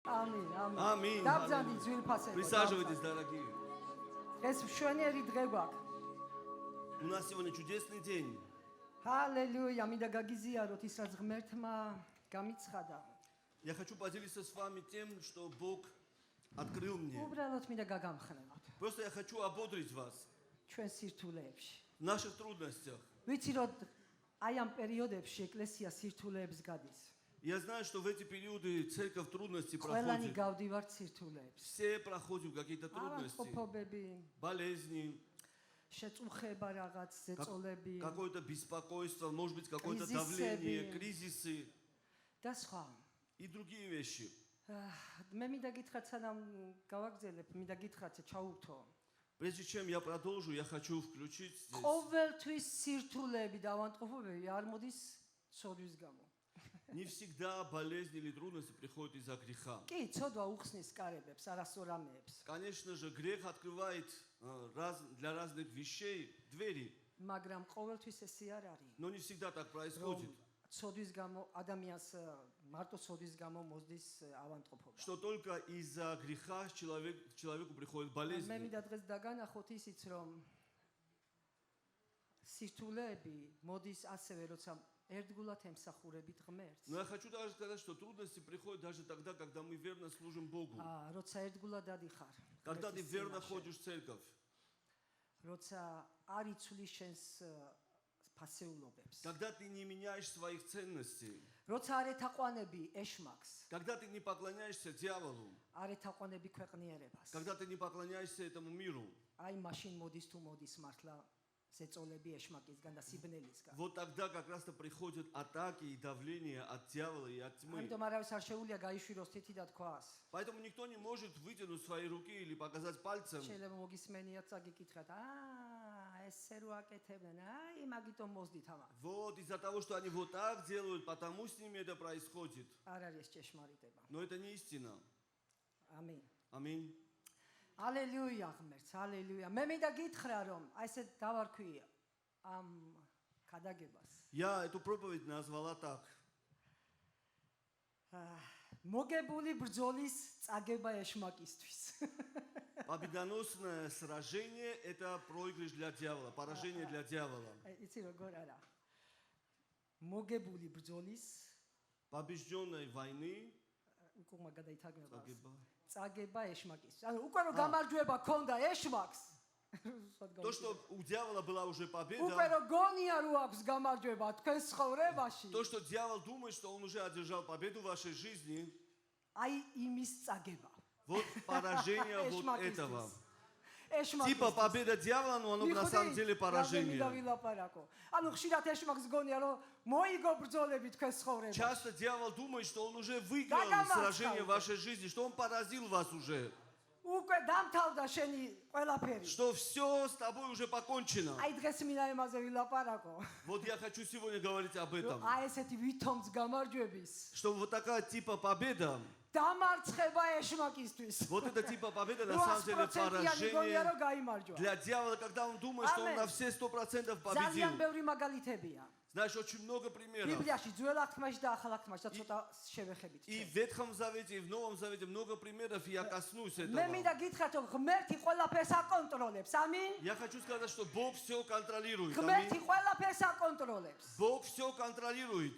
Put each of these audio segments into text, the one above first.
Аминь, аминь. Аминь. Dabzandi ძვირფასებო. Присаживайтесь, дорогие. ეს მშვენიერი დღე გვაქვს. У нас сегодня чудесный день. ჰალელუია, მინდა გაგიზიაროთ ის რაც ღმერთმა გამიცხადა. Я хочу поделиться с вами тем, что Бог открыл мне. უბრალოდ მინდა გაგამხნევოთ Просто я хочу ободрить вас ჩვენ სირთულეებში. в наших трудностях. ვიცი რომ აი ამ პერიოდებში ეკლესია სირთულეებს გადის. Я знаю, что в эти периоды церковь трудности ყველანი проходит. გავდივართ сирთულეებს. Все проходят какие-то трудности, ავადმყოფობები, болезни, შეწუხება რაღაც, ზეწოლები какое-то беспокойство, может быть, какое-то Кризисები. давление, кризисы და სხვა. и другие вещи. მე მინდა გითხრათ, სანამ გავაგზელებ, მინდა გითხრათ, ჩაუვთო. Прежде чем я продолжу, я хочу включить здесь. ყოველთვის სირთულეები და ავადმყოფობები არ მოდის ცოდვის გამო. Не всегда болезни или трудности приходят из-за греха. კი, ცოდვა უხსნის კარებებს, არასწორ ამეებს. Конечно же, грех открывает для разных вещей двери, მაგრამ ყოველთვის ესე არ არის. но не всегда так происходит. ცოდვის გამო ადამიანს მარტო ცოდვის გამო მოსდის ავადმყოფობა. Что только из-за греха человеку приходит მე болезнь. მინდა დღეს დაგანახოთ ისიც, რომ სირთულეები მოდის ასევე, როცა ერთგულად ემსახურებით ღმერთს. Но я хочу даже сказать, что трудности приходят даже тогда, когда мы верно служим Богу. როცა ერთგულად დადიხარ. Когда ты верно ходишь в церковь. როცა არ იცვლი შენს ფასეულობებს. Когда ты не меняешь своих ценностей. როცა არ ეთაყვანები ეშმაკს. Когда ты не поклоняешься дьяволу. არ ეთაყვანები ქვეყნიერებას. Когда ты не поклоняешься этому миру. აი მაშინ მოდის თუ მოდის მართლა ზეწოლები ეშმაკისგან და სიბნელისგან. Вот тогда как раз-то приходят атаки и давление от дьявола и от тьмы. ამიტომ არავის არ შეუძლია გაიშვიროს თითი და თქვას. Поэтому никто не может вытянуть свои руки или показать пальцем. შეიძლება მოგისმენიათ წაგიკითხათ. ესე რო აკეთებენ. აი მაგიტომ მოსდით ამას. Вот из-за того, что они вот так делают, потому с ними это происходит. არ არის ჭეშმარიტება. Но это не истина. ამინ. Аминь. ალელუია ღმერთს, ალელუია. მე მინდა გითხრა რომ აი ესე დავარქვი ამ ქადაგებას. Я эту проповедь назвала так. მოგებული ბრძოლის წაგება ეშმაკისთვის. Победоносное сражение – это проигрыш для дьявола, поражение для дьявола. იცი როგორ არა. მოგებული ბრძოლის Побежденной войны უკუღმა გადაითარგმნება. წაგება. წაგება ეშმაკისთვის. ანუ უკვე რომ გამარჯვება ქონდა ეშმაკს. То, что у дьявола была уже უკვე победа, რომ გონია რომ აქვს გამარჯვება თქვენ ცხოვრებაში. то, что дьявол думает, что он уже одержал победу в вашей жизни, აი იმის წაგება. вот поражение вот этого. ეშმაკის. Типа победа дьявола, но оно на самом деле поражение. ანუ ხშირად ეშმაკს გონია რომ მოიგო ბრძოლები თქვენ ცხოვრებაში. Часто дьявол думает, что он уже выиграл сражение в вашей жизни, что он поразил вас уже, უკვე დამთავრდა შენი ყველაფერი. что все с тобой уже покончено. აი დღეს მინდა იმაზე ვილაპარაკო. Вот я хочу сегодня говорить об этом. აი ესეთი ვითომს გამარჯვების. Что вот такая типа победа, დამარცხება ეშმაკისთვის. вот это типа победа на самом деле поражение для дьявола, когда он думает, что он на все 100% победил. ძალიან ბევრი მაგალითებია. Знаешь, очень много примеров. ბიბლიაში ძველ აღთქმაში და ახალ აღთქმაში და ცოტა შევეხებით. И в Ветхом Завете, и в Новом Завете много примеров, и я коснусь მე этого. მინდა გითხრათ, რომ ღმერთი ყველაფერს აკონტროლებს. ამინ. Я хочу сказать, что Бог все контролирует. ღმერთი Аминь. ყველაფერს აკონტროლებს. Бог все контролирует.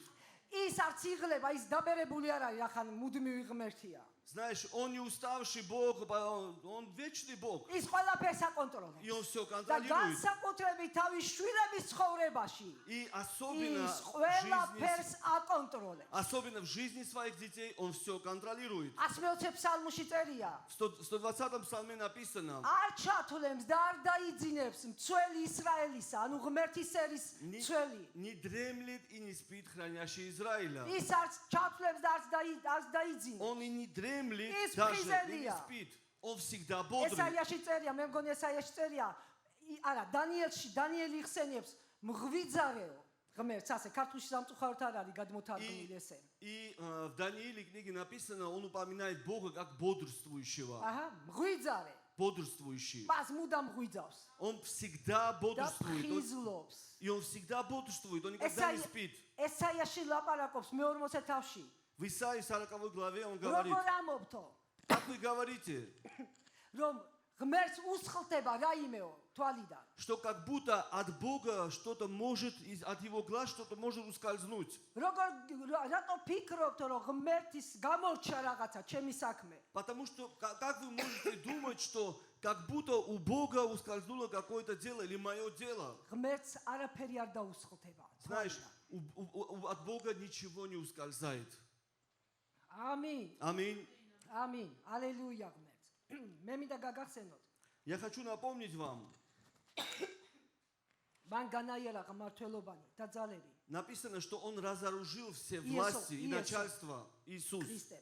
ის არც იღლება, ის დაბერებული არ არის, ახან მუდმივი ღმერთია. Знаешь, он не уставший Бог, он вечный Бог. ის ყველაფერს აკონტროლებს. И он все და контролирует. განსაკუთრებით თავის შვილების ცხოვრებაში. И особенно ის ყველაფერს აკონტროლებს. особенно в жизни своих детей он все контролирует. 120 ფსალმუში წერია. В 120-м псалме написано: არ ჩათვლებს და არ დაიძინებს მცველი ისრაელისა, ანუ ღმერთის ერის მცველი. не дремлет и не спит хранящий Израиля. ის არც ჩათვლებს და არც დაიძინებს. Он и не дремлет, Из даже и не призелия. спит. Он всегда бодрый. ესაიაში წერია, მე მგონი ესაიაში წერია. არა, დანიელი იხსენიებს მღვიძარეო. ღმერთს ასე ქართულში სამწუხაროდ არ არის გადმოთარგმნილი ესე. И в Данииле книге написано, он упоминает Бога как бодрствующего. აჰა, მღვიძარე. Бодрствующий. მას მუდამ მღვიძავს. Он всегда და бодрствует. ხიზლობს. И он всегда бодрствует, он никогда не спит. ესაიაში ლაპარაკობს მე-40 თავში. В Исаии 40 главе он говорит, როგორ ამობთო как вы говорите, რომ ღმერთს უსხლტება რაიმეო თვალიდან что как будто от Бога что-то может, от Его глаз что-то может ускользнуть. რატო ფიქრობთ რომ ღმერთის გამორჩა რაღაცა ჩემი საქმე Потому что как вы можете думать, что как будто у Бога ускользнуло какое-то дело или мое дело? ღმერთს არაფერი არ დაუსხლტება Знаешь, от Бога ничего не ускользает. ამინ Аминь. ამინ ალელუია ღმერთს მე მინდა გაგახსენოთ Я хочу напомнить вам, მან განაიერა ღმერთელობანი და ძალები написано, что Он разоружил все власти и начальства. Иисус. ქრისტე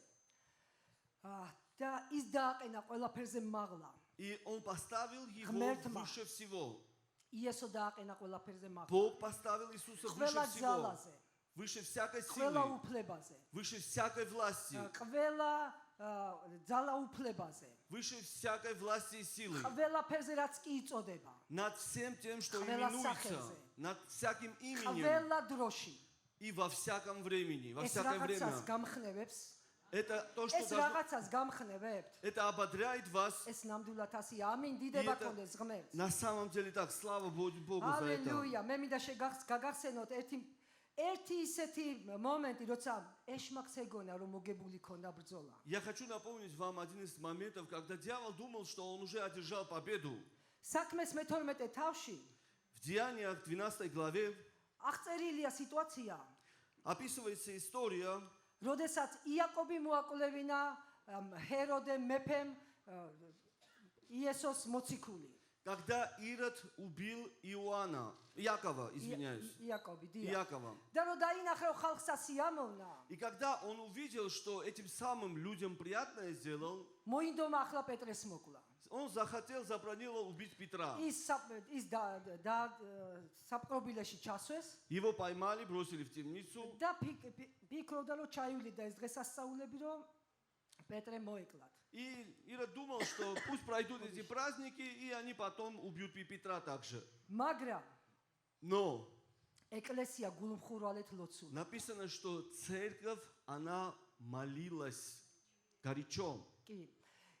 და ის დააყენა ყველაფერზე მაღლა И Он поставил Его ღმერთმა. выше всего. იესო დააყენა ყველაფერზე მაღლა Бог поставил Иисуса выше ყველა всего. ძალაზე Выше всякой ყველა силы. უფლებაზე Выше всякой власти. ყველა ძალა უფლებაზე Выше всякой власти и силы. ყველაფერზე რაც კი იწოდება Над всем тем, что Хвела именуется. сахарзе. Над всяким именем. ყველა დროში И во всяком времени. Во ეს всякое რაღაცას время. გამხნევებს Это то, что ეს должно... რაღაცას გამხნევებთ Это ободряет вас. ეს ნამდვილად ასე ამინ დიდება это- კონდეს ღმერთს На самом деле так. Слава Богу за это. ალელუია მე მინდა გაგახსენოთ ერთი ისეთი მომენტი როცა ეშმაკს ეგონა რომ მოგებული ქონდა ბრძოლა Я хочу напомнить вам один из моментов, когда дьявол думал, что он уже одержал победу. საქმეს მე-12 თავში В Деяниях 12 главе აღწერილია სიტუაცია описывается история, როდესაც იაკობი მოაკვლევინა ჰეროდე მეფემ იესოს მოციქული когда Ирод убил Якова, извиняюсь, იაკობი დია Иакова. და რომ დაინახე რომ ხალხს ასიამოვნა И когда он увидел, что этим самым людям приятное сделал, მოინდომა ახლა პეტრეს მოკლა он захотел, запланировал убить Петра. ის საპყრობილეში ჩასვეს Его поймали, бросили в темницу. და ფიქრობდა რომ ჩაივლიდა ეს დღესასწაულები რომ პეტრე მოეკლათ И Ирод думал, что пусть пройдут эти праздники, и они потом убьют и Петра также. მაგრამ Но ეკლესია გულმხურვალეთ ლოცულა написано, что церковь, она молилась горячо. კი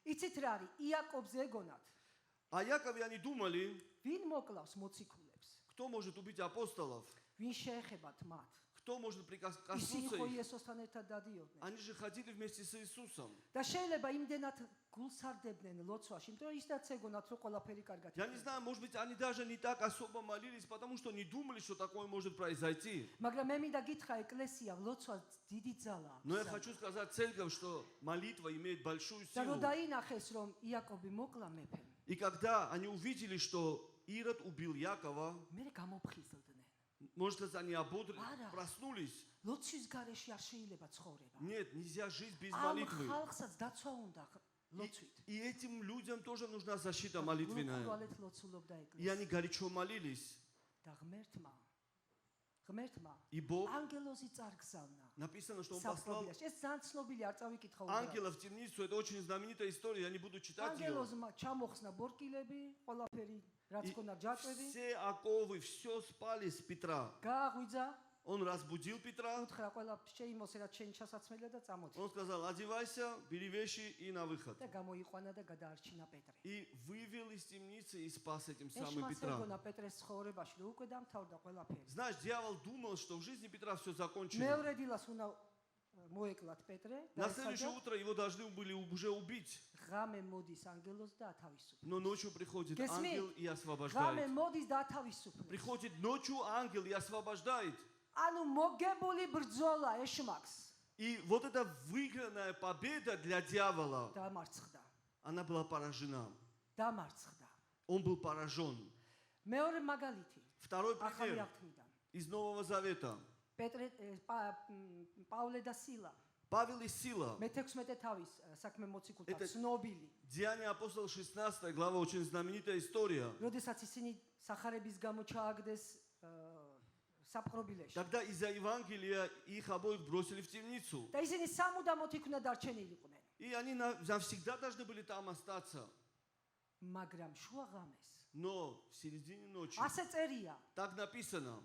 იცით რა არის იაკობზე ეგონათ О Якове они думали, ვინ მოკლავს მოციქულებს кто может убить апостолов, ვინ შეეხებათ მათ кто может ისინი прикоснуться ხო их. იესოსთან ერთად დადიოდნენ Они же ходили вместе с Иисусом. და შეიძლება იმდენად გულსარდებდნენ ლოცვაში იმიტომ რომ ისედაც ეგონათ რომ ყველაფერი კარგად Я не знаю, может быть, они даже не так особо молились, потому что не думали, что такое может произойти. მაგრამ მე მინდა გითხრა ეკლესია ლოცვა დიდი ძალაა Но я хочу сказать церковь, что молитва имеет большую და რომ силу. დაინახეს რომ იაკობი მოკლა მეფემ И когда они увидели, что Ирод убил Якова, მე გამოფხიზლდნენ может быть, они Ара. проснулись. ლოცვის გარეშე არ შეიძლება ცხოვრება Нет, нельзя жить без ამ молитвы. ხალხსაც დაცვა უნდა ლოცვით И этим людям тоже нужна защита молитвенная. გულმხურვალეთ ლოცულობდა И ეკლესია они горячо молились. და ღმერთმა И Бог, ანგელოზი წარგზავნა написано, что Он послал საფრობილაში ეს ძალიან цნობილი არ წავიკითხა ангела в темницу. Это очень знаменитая история, я не буду читать ее. ანგელოზმა ჩამოხსნა ბორკილები ყველაფერი რაც ქონდა ჯაჭვები Все оковы, все спали с Петра. გააღვიძა Он разбудил Петра. უთხრა ყველა შეიმოსე რაც შენ ჩასაცმელია და წამოდი Он сказал, одевайся, бери вещи и на выход. და გამოიყვანა და გადაარჩინა პეტრე И вывел из темницы и спас этим самым ეშმას Петра. ეგონა პეტრეს ცხოვრებაში რომ უკვე დამთავრდა ყველაფერი Знаешь, дьявол думал, что в жизни Петра все закончено. მეორე დილას უნდა მოეკლათ პეტრე На следующее утро его должны были уже убить. ღამე მოდის ანგელოზ და ათავისუფლებს Но ночью приходит Гесми. ангел и ღამე освобождает. მოდის და ათავისუფლებს Приходит ночью ангел и освобождает. ანუ მოგებული ბრძოლა ეშმაკს И вот эта выигранная победа для дьявола, დამარცხდა она была поражена. დამარცხდა Он был поражен. მეორე მაგალითი Второй ახალი пример აღთქმიდან из Нового Завета. პეტრე პავლე და სილა Павел и Сила. მე-16 თავის საქმე მოციქულთა Это- ცნობილი Деяния апостолов 16 глава, очень знаменитая история. როდესაც ისინი სახარების გამო чаაგდეს საპყრობილეში Когда из-за Евангелия их обоих бросили в темницу. და ისინი სამუდამოდ იქნა დარჩენილიყვნენ И они навсегда должны были там остаться. მაგრამ შუა ღამეს Но в середине ночи, ასე წერია так написано,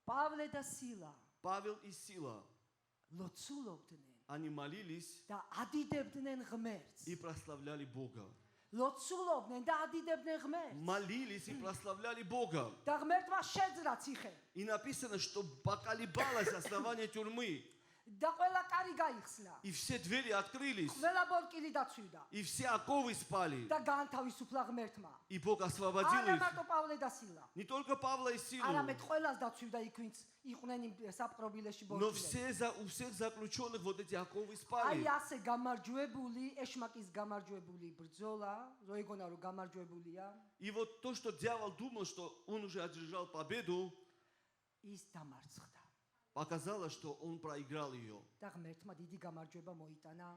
პავლე და სილა Павел и Сила ლოცულობდნენ они молились და ადიდებდნენ ღმერთს. и прославляли Бога. ლოცულობდნენ და ადიდებდნენ ღმერთს. Молились и прославляли Бога. და ღმერთმა შეძრა ციხე И написано, что поколебалось основание тюрьмы. და ყველა კარი გაიხსნა. И все двери открылись. ყველა ბორკილი დაცვიდა И все оковы спали. და გაანთავისუფლა ღმერთმა. И Бог освободил არა их. მარტო პავლე და სილა, Не только Павла и Силу, არამედ ყველას დაცვიდა იქ, ვინც იყვნენ იმ საპყრობილეში но ბორკილები. у всех заключенных вот эти оковы აი спали. ასე გამარჯვებული, ეშმაკის გამარჯვებული ბრძოლა, რო ეგონა რომ გამარჯვებულია, И вот то, что дьявол думал, что он уже одержал победу, ის დამარცხდა. показалось, что он проиграл ее. და ღმერთმა დიდი გამარჯვება მოიტანა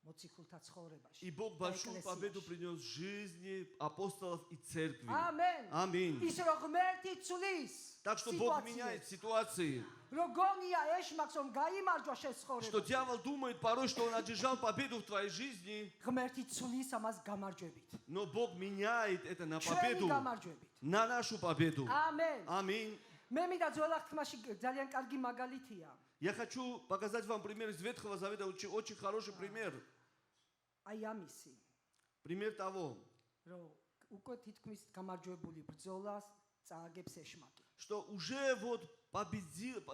მოციქულთა ცხოვრებაში. И Бог большую победу принес в жизни апостолов и церкви. ამენ. Аминь. ის რომ ღმერთი ცulis. Так что Бог меняет ситуации. Рогония эшмакс он гаимарჯვა შენ Что ცხოვრებაში. дьявол думает порой, что он одержал победу в твоей жизни, ღმერთი ცulis ამას გამარჯვებით. но Бог меняет это на ჩვენი победу, გამარჯვებით. на нашу победу. ამენ. Аминь. მე მინდა ძველ აღთქმაში ძალიან კარგი მაგალითია. Я хочу показать вам пример из Ветхого Завета, очень хороший пример. აი ამისი, Пример того, რომ უკვე თითქმის გამარჯვებული ბრძოლას წააგებს ეშმაკი. что уже вот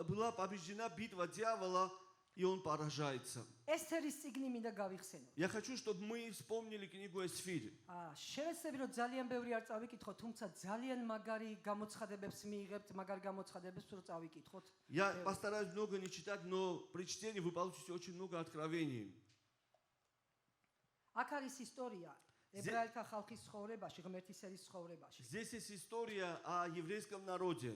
была побеждена битва дьявола, и он поражается. ესთერის წიგნი მინდა გავიხსენო. Я хочу, чтобы мы вспомнили книгу Эсфирь. შევეცდები რომ ძალიან ბევრი არ წავიკითხოთ, თუმცა ძალიან მაგარი გამოცხადებებს მიიღებთ, მაგარ გამოცხადებებს რომ წავიკითხოთ. Я постараюсь много не читать, но при чтении вы получите очень много откровений. აქ არის ისტორია ებრაელთა ხალხის ცხოვრებაში, ღმერთის ერის ცხოვრებაში. Здесь есть история о еврейском народе.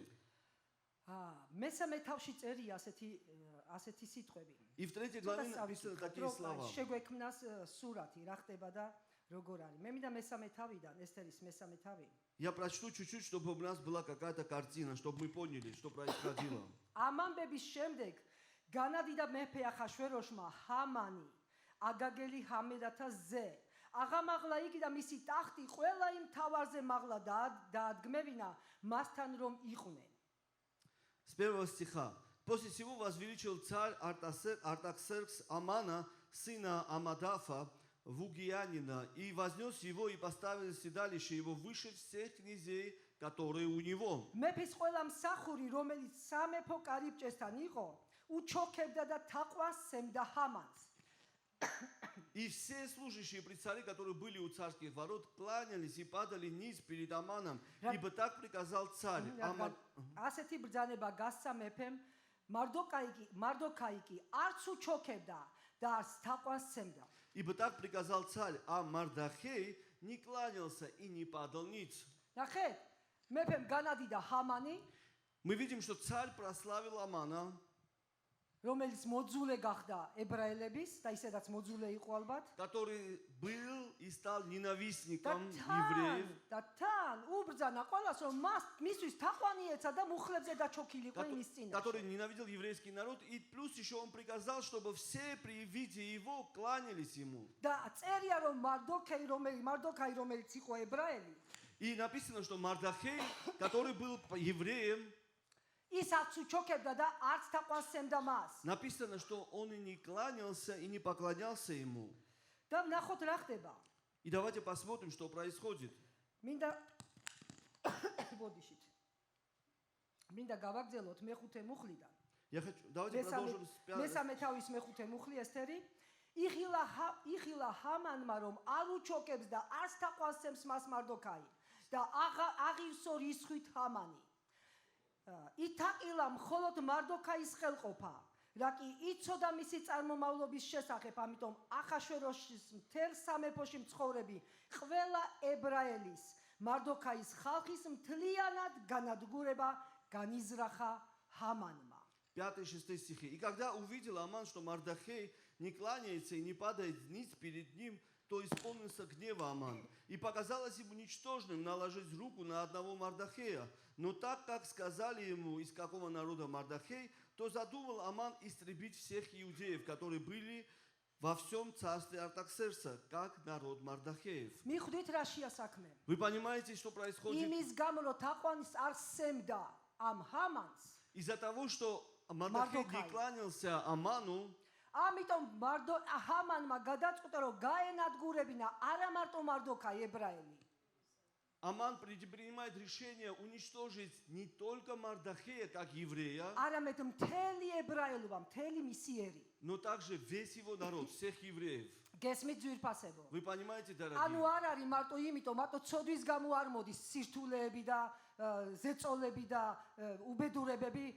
მესამე თავში წერია ასეთი სიტყვები. И в 3 главе написаны такие слова. შეგვექმნას სურათი, რა ხდება და როგორ არის. მე მინდა მესამე თავიდან, ესთერის მესამე თავი. Я прочту чуть-чуть, чтобы у нас была какая-то картина, чтобы мы поняли, что происходило. ამ ამბების შემდეგ განადიდა მეფე ახაშვეროშმა ჰამანი, აგაგელი ჰამედათა ზე, აღამაღლა იგი და მისი ტახტი ყველა იმ თავარზე მაღლა დაადგმევინა მასთან რომ იყვნენ. С 1 стиха. После всего возвеличил царь Артаксеркс Амана, сына Амадафа, Вугиянина, и вознес его и поставил седалище его выше всех князей, которые у него. მეფის ყველა მსახური, რომელიც სამეფო კარიბჭესთან იყო, უჩოქებდა და თაყვანს სემდა ჰამანს. И все служащие при царе, которые были у царских ворот, кланялись и падали низ перед Аманом, ибо так приказал царь. ასეთი ბრძანება გასცა მეფემ, მარდოქაიკი არც უჩოქებდა და არც თაყვანს სემდა. Ибо так приказал царь, а Мардахей не кланялся и не падал ниц. ნახეთ, მეფემ განადიდა ჰამანი, Мы видим, что царь прославил Амана, რომელიც მოძულე გახდა ებრაელების და ისედაც მოძულე იყო ალბათ. который был и стал ненавистником евреев. და თან უბრძანა ყველას, რომ მისთვის თაყვანი ეცა და მუხლებზე დაჩოქილიყო იმის წინაშე. Который ненавидел еврейский народ, и плюс еще он приказал, чтобы все при виде его кланялись ему. და წერია რომ მარდოქაი რომელიც იყო ებრაელი, И написано, что Мардахей, который был евреем, ის არც უჩოქებდა და არც თაყვანს სემდა მას. написано, что он и не кланялся, и не поклонялся ему. და ნახოთ რა ხდება. И давайте посмотрим, что происходит. მინდა ბოდიშით. მინდა გავაგზელოთ მეხუთე მუხლიდან. Давайте продолжим с 5. მესამე თავის მეხუთე მუხლი ესთერი. იხილა ჰამანმა რომ არ უჩოქებს და არც თაყვანს სემს მას მარდოქაი და აღივსო რისხვით ჰამანი. ითაყილა მხოლოდ მარდოქაის ხელყოფა, რა კი იცოდა მისი წარმომავლობის შესახებ, ამიტომ ახაშვეროშის მთელ სამეფოში მცხოვრები ყველა ებრაელის მარდოქაის ხალხის მთლიანად განადგურება განიზრახა ჰამანმა. 5-6 стихи. И когда увидел Аман, что Мардахей не кланяется и не падает ниц перед ним, то исполнился гнева Аман. И показалось ему ничтожным наложить руку на одного Мардахея. Но так как сказали ему, из какого народа Мардахей, то задумал Аман истребить всех иудеев, которые были во всем царстве Артаксеркса, как народ Мардахеев. მიხვდით რა შეასაქმე? Вы понимаете, что происходит? იმის გამო რომ თაყვანს არ სემდა ამ ჰამანს. Из-за того, что Мардахей не кланялся Аману, ამიტომ ჰამანმა გადაწყვიტა რომ გაენადგურებინა არა მარტო მარდოქაი ებრაელი. Аман принимает решение уничтожить не только Мардахея как еврея, არამედ მთელი ებრაელობა, მთელი მისი ერი. но также весь его народ, всех евреев. გესმით ძვირფასებო? Вы понимаете, ანუ дорогие? არ არის მარტო იმიტომ, მარტო ცოდვის გამო არ მოდის სირთულეები და ზეწოლები და უბედურებები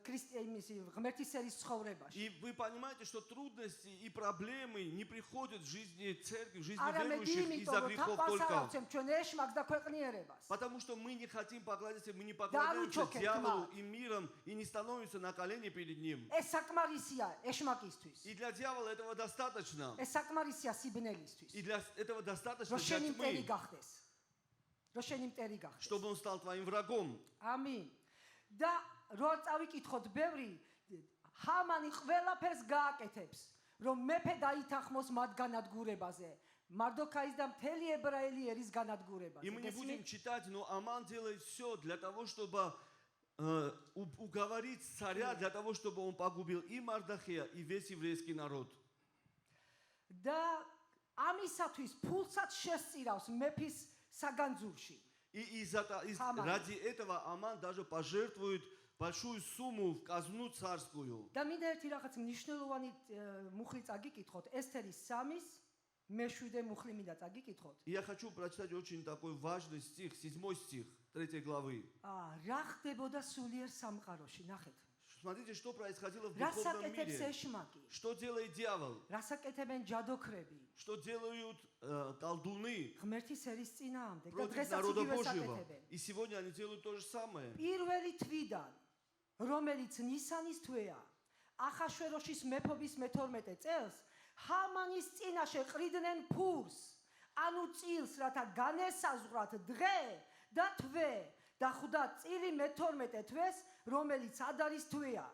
ქრისტიანის ღმერთის ერის ცხოვრებაში. И вы понимаете, что трудности и проблемы не приходят в жизни церкви, в жизни არამედ верующих იმიტომ, из-за რომ грехов თაყვანს არ только. აქვს ჩვენ ეშმაკს და ქვეყნიერებას. Потому что мы не хотим поклоняться, мы не Да, поклоняемся лучше, дьяволу Кетма. и миром и не становимся на колени перед ним. ეს საკმარისია ეშმაკისთვის. И для дьявола этого достаточно. ეს საკმარისია სიბნელისთვის. И для этого достаточно რომ для შენი მტერი тьмы, გახდეს. რომ შენი მტერი გახდეს. чтобы он стал твоим врагом. ამინ. და რო წავიკითხოთ ბევრი ჰამანი ყველაფერს გააკეთებს, რომ მეფე დაითანხმოს მათ განადგურებაზე. მარდოქაის და მთელი ებრაელი ერის განადგურებაზე. И мы не будем читать, но Аман делает все для того, чтобы уговорить царя, для того, чтобы он погубил и Мардахея, и весь еврейский народ. და ამისათვის ფულსაც შესწირავს მეფის საგანძურში. И Аман. ради этого Аман даже пожертвует большую сумму в казну царскую. და მინდა ერთი რაღაც მნიშვნელოვანი მუხლი წაგიკითხოთ. ესთერის 3-ის მე-7 მუხლი მინდა წაგიკითხოთ. И я хочу прочитать очень такой важный стих, 7 стих 3 главы. რა ხდებოდა სულიერ სამყაროში, ნახეთ. Смотрите, что происходило в რას духовном აკეთებს мире. ეშმაკი? Что делает дьявол? რას აკეთებენ ჯადოქრები? Что делают колдуны ღმერთის ერის წინააღმდეგ და против დღესაც народа იგივეს Божьего? აკეთებენ. И сегодня они делают то же самое. პირველი თვიდან, რომელიც ნისანის თვეა, ახაშვეროშის მეფობის მე-12 წელს, ჰამანის წინაშე ყრიდნენ ფურს, ანუ წილს, რათა განესაზღვრათ დღე და თვე და ხვდა წილი მე-12 თვეს, რომელიც ადარის თვეა.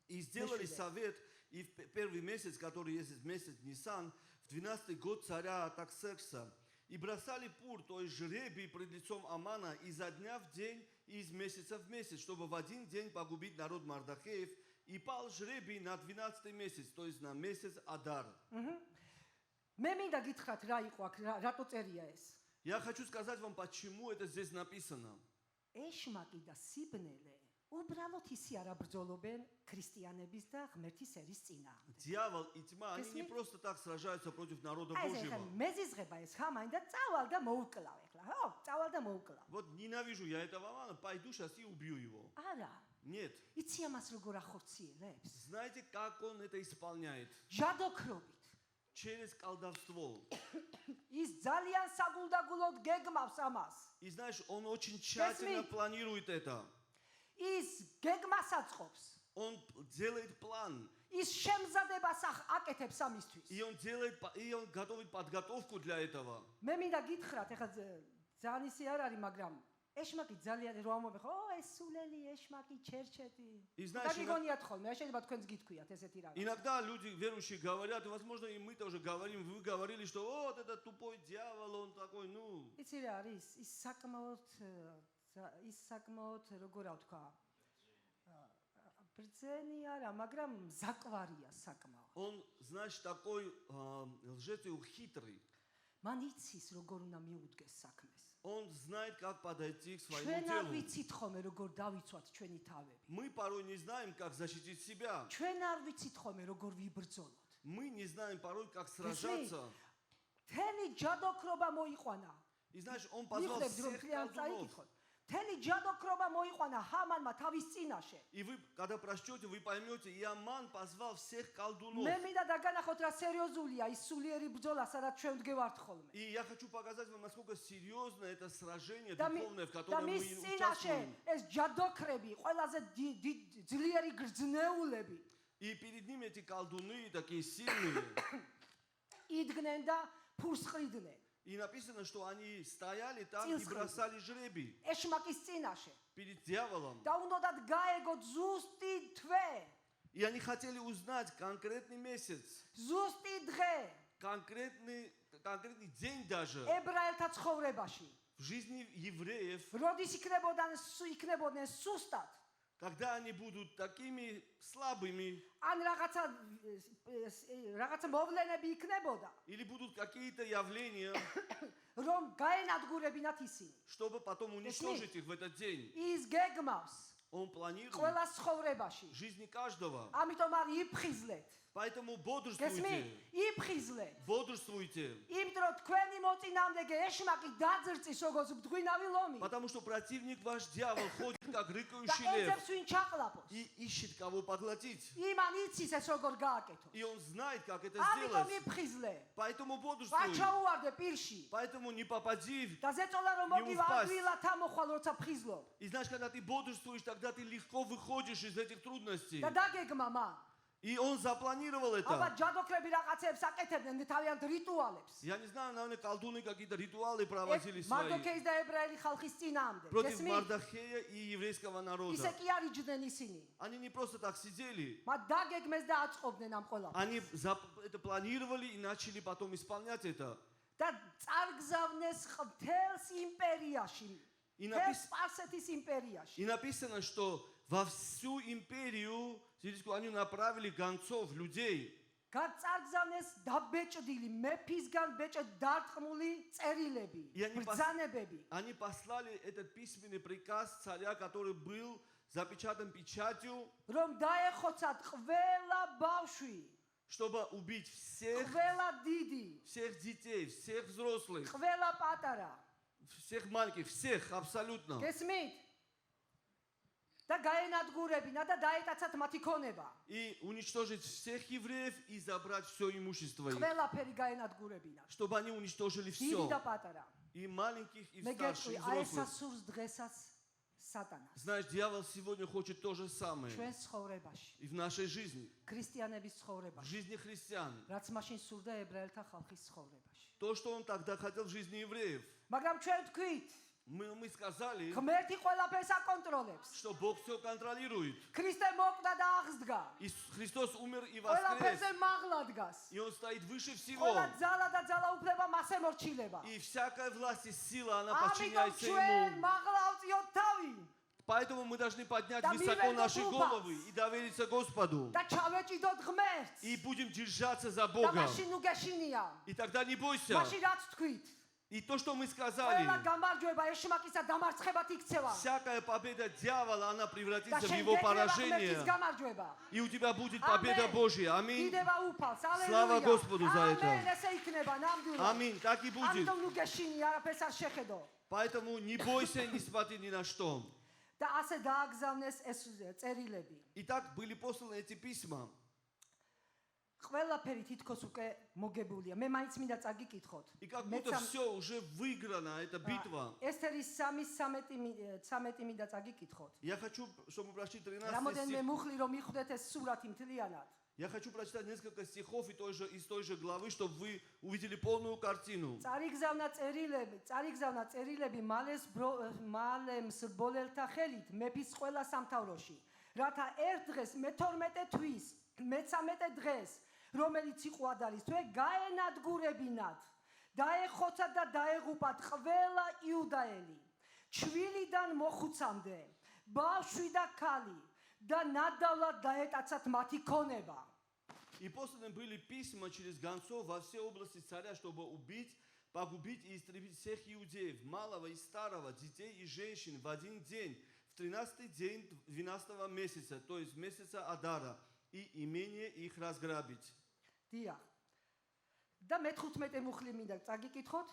И сделали Мешуде. совет, и в первый месяц, который есть месяц Нисан, в 12-й год царя Артаксеркса, и бросали пур, то есть жребий пред лицом Амана изо дня в день и из месяца в месяц, чтобы в один день погубить народ Мардахеев, и пал жребий на 12-й месяц, то есть на месяц Адар. მე მინდა გითხრათ რა იყო აქ, რატო წერია ეს? Я хочу сказать вам, почему это здесь написано. ეშმაკი და სიბნელე უბრალოდ ისე არ აბრძოლობენ ქრისტიანების და ღმერთის ერის წინააღმდეგ. Дьявол и тьма, они не Кесми? просто так сражаются против народа აი ეს Божьего. ახლა მეზიზღება ეს ჰამანი და წავალ და მოუკლავ ახლა, ხო? წავალ და მოუკლავ. Вот ненавижу я этого Амана, пойду сейчас и убью его. არა. Нет. იცი ამას როგორ ახორციელებს? Знаете, как он это исполняет? ჯადოქრობით. Через колдовство. ის ძალიან საგულდაგულოდ გეგმავს ამას. И знаешь, он очень тщательно Кесми? планирует это. ის გეგმას აწყობს. Он делает план. ის შემზადებას აკეთებს ამისთვის. И он готовит подготовку для этого. მე მინდა გითხრათ, ახლა ძალიან ისე არ არის, მაგრამ ეშმაკი ძალიან რო ამობე ხო, ეს სულელი ეშმაკი ჩერჩეთი. И знаешь, გიგონიათ ხოლმე, შეიძლება თქვენც გითქვიათ ესეთი რაღაც. иногда люди верующие говорят, и возможно и мы тоже говорим, вы говорили, что вот этот тупой дьявол, он такой, ну... იცი რა არის? ის საკმაოდ როგორ ვთქვა? ბრძენი არა, მაგრამ ზაკვარია საკმაოდ. Он, знаешь, такой лжец и хитрый. მან იცის როგორ უნდა მიუდგეს საქმეს. Он знает, как подойти к своему ჩვენ არ делу. ვიცით ხოლმე როგორ დავიცვათ ჩვენი თავები. Мы порой не знаем, как защитить себя. ჩვენ არ ვიცით ხოლმე როგორ ვიბრძოლოთ. Мы не знаем порой, как сражаться. თელი ჯადოქრობა მოიყვანა. И знаешь, он позвал მიხდები რომ всех ძალიან колдунов. წაიკითხოთ. თელი ჯადოქრობა მოიყვანა ჰამანმა თავის წინაშე. И вы, когда прочтете, вы поймете, и Аман позвал всех колдунов. მე მინდა დაგანახოთ რა სერიოზულია ის სულიერი ბრძოლა, სადაც ჩვენ ვდგევართ ხოლმე. И я хочу показать вам, насколько серьезно это сражение და духовное, в котором мы მის წინაშე участвуем. ეს ჯადოქრები, ყველაზე ძლიერი გრძნეულები И перед ними эти колдуны такие сильные. იდგნენ და ფურს ყრიდნენ. И написано, что они стояли там и бросали жребий ეშმაკის წინაშე. перед дьяволом. და უნდათ გაეგოთ ზუსტი თვე, И они хотели узнать конкретный месяц, ზუსტი დღე конкретный день даже ებრაელთა ცხოვრებაში. в жизни евреев, როდის იქნებოდნენ სუსტად, когда они будут такими слабыми, ან რაღაცა მოვლენები იქნებოდა, или будут какие-то явления, რომ გაენადგურებინათ ისინი. чтобы потом уничтожить их в этот день. ის გეგმავს Он планирует ყველა ცხოვრებაში. жизни каждого. ამიტომ არ იფხიზლეთ. Поэтому გესმით? бодрствуйте. იფხიზლეთ. Бодрствуйте. იმიტომ რომ თქვენი მოწინააღმდეგე ეშმაკი დაძრწის როგორც მძღვინავი ლომი. Потому что противник ваш дьявол ходит как და рыкающий лев ეძებს ვინ ჩაყლაპოს. и ищет кого поглотить. იმან იცის ეს როგორ გააკეთო. И он знает, как это ამიტომ сделать. იფხიზლე. Поэтому бодрствуй. ვაჩაუვარდე პირში. Поэтому не попади. და ზეწოლა რომ Не მოგივა упасть. ადვილად ამოხვალ როცა ფხიზლო. И знаешь, когда ты бодрствуешь, тогда ты легко выходишь из этих трудностей. და დაგეგმა მან. И он запланировал აბა это. ჯადოქრები რაღაცებს აკეთებდნენ თავიანთ რიტუალებს. Я не знаю, наверное, колдуны какие-то ритуалы проводили свои მარდოქეის და ებრაელი ხალხის წინააღმდეგ. против გესმით? Мардахея и еврейского ისე народа. კი არ იჯდნენ ისინი. Они не просто так сидели. მათ დაგეგმეს და აწყობდნენ ამ ყველაფერს. Они это планировали и начали потом исполнять это. და წარგზავნეს მთელს იმპერიაში. И მთელს სპარსეთის იმპერიაში. И написано, что во всю империю сирийскую они направили гонцов, людей. გაწარგზავნეს დაბეჭდილი მეფისგან ბეჭედ დარტყმული წერილები, ბრძანებები. Они послали этот письменный приказ царя, который был запечатан печатью, რომ დაეხოცათ ყველა ბავშვი, чтобы убить всех ყველა დიდი, детей, всех взрослых, ყველა პატარა. всех маленьких, всех абсолютно. გესმით? და გაენადგურებინა და დაეტაცათ მათი ქონება. И уничтожить всех евреев и забрать все имущество их. ყველაფერი გაენადგურებინა. Чтобы они уничтожили დიდი და все. პატარა. И маленьких, и მე старших, и გეტყვი, აი взрослых. სასურს დღესაც სატანას. Знаешь, дьявол сегодня хочет то же самое. ჩვენს ცხოვრებაში, И в нашей жизни, ქრისტიანების в ცხოვრებაში, жизни христиан. რაც მაშინ სურდა ებრაელთა ხალხის ცხოვრებაში. То, что он тогда хотел в жизни евреев. მაგრამ ჩვენ თქვით, Мы сказали, ღმერთი ყველაფერს აკონტროლებს. что Бог все контролирует. ქრისტე მოკვდა და აღსდგა. И Христос умер и ყველაფერზე воскрес. მაღლა დგას. И Он стоит выше ყველა всего. ძალა და ძალაუფლება მასე მორჩილება. И всякая власть и сила, она ამიტომ подчиняется ჩვენ Ему. მაღლა ავწიოთ თავი Поэтому мы должны поднять Да высоко мивер наши до головы тупас. и довериться Господу. და ჩავეჭიდოთ ღმერთს. И будем держаться за და Бога. მაშინ უგეშინია. И тогда не бойся. მაშინ რაც თქვით, И то, что мы сказали, ყველა გამარჯვება ეშმაკისა დამარცხებად იქცევა. всякая победа дьявола, она და превратится в შენ его გეკრება ღმერთის поражение. გამარჯვება. И у тебя будет победа Божья. Аминь. დიდება უფალს. ალელუია. Слава Господу за это. ამენ, ესე იქნება ნამდვილად. Аминь. Так и будет. ამიტომ უგეშინია, არაფერს არ შეხედო. Поэтому не бойся и не смотри ни на что. და ასე დააგზავნეს ეს წერილები. Итак, были посланы эти письма. ყველაფერი თითქოს უკვე მოგებულია. მე მაინც მინდა წაგიკითხოთ. И как будто все уже выиграно, эта битва. ესთერის 3:13 მინდა წაგიკითხოთ. Я хочу, чтобы мы прошли 13 რამოდენმე стих. მუხლი რომ მიხვდეთ ეს სურათი მთლიანად. Я хочу прочитать несколько стихов из той же главы, чтобы вы увидели полную картину. წარიგზავნა წერილები მალემს ბოლელთა ხელით მეფის ყველა სამთავროში. რათა ერთ დღეს მე-12 თვის, მე-13 დღეს, რომელიც იყო ადარის თვე, გაენადგურებინათ. დაეხოცათ და დაეღუპათ ყველა იუდაელი. ჩვილიდან მოხუცამდე, ბავშვი და ქალი და ნადავლად დაეტაცათ მათი ქონება. И посланы были письма через гонцов во все области царя, чтобы погубить и истребить всех иудеев, малого и старого, детей и женщин в один день, в 13-й день 12-го месяца, то есть месяца Адара, и имение их разграбить. დიახ. და მე-15 მუხლი მინდა წაგიკითხოთ,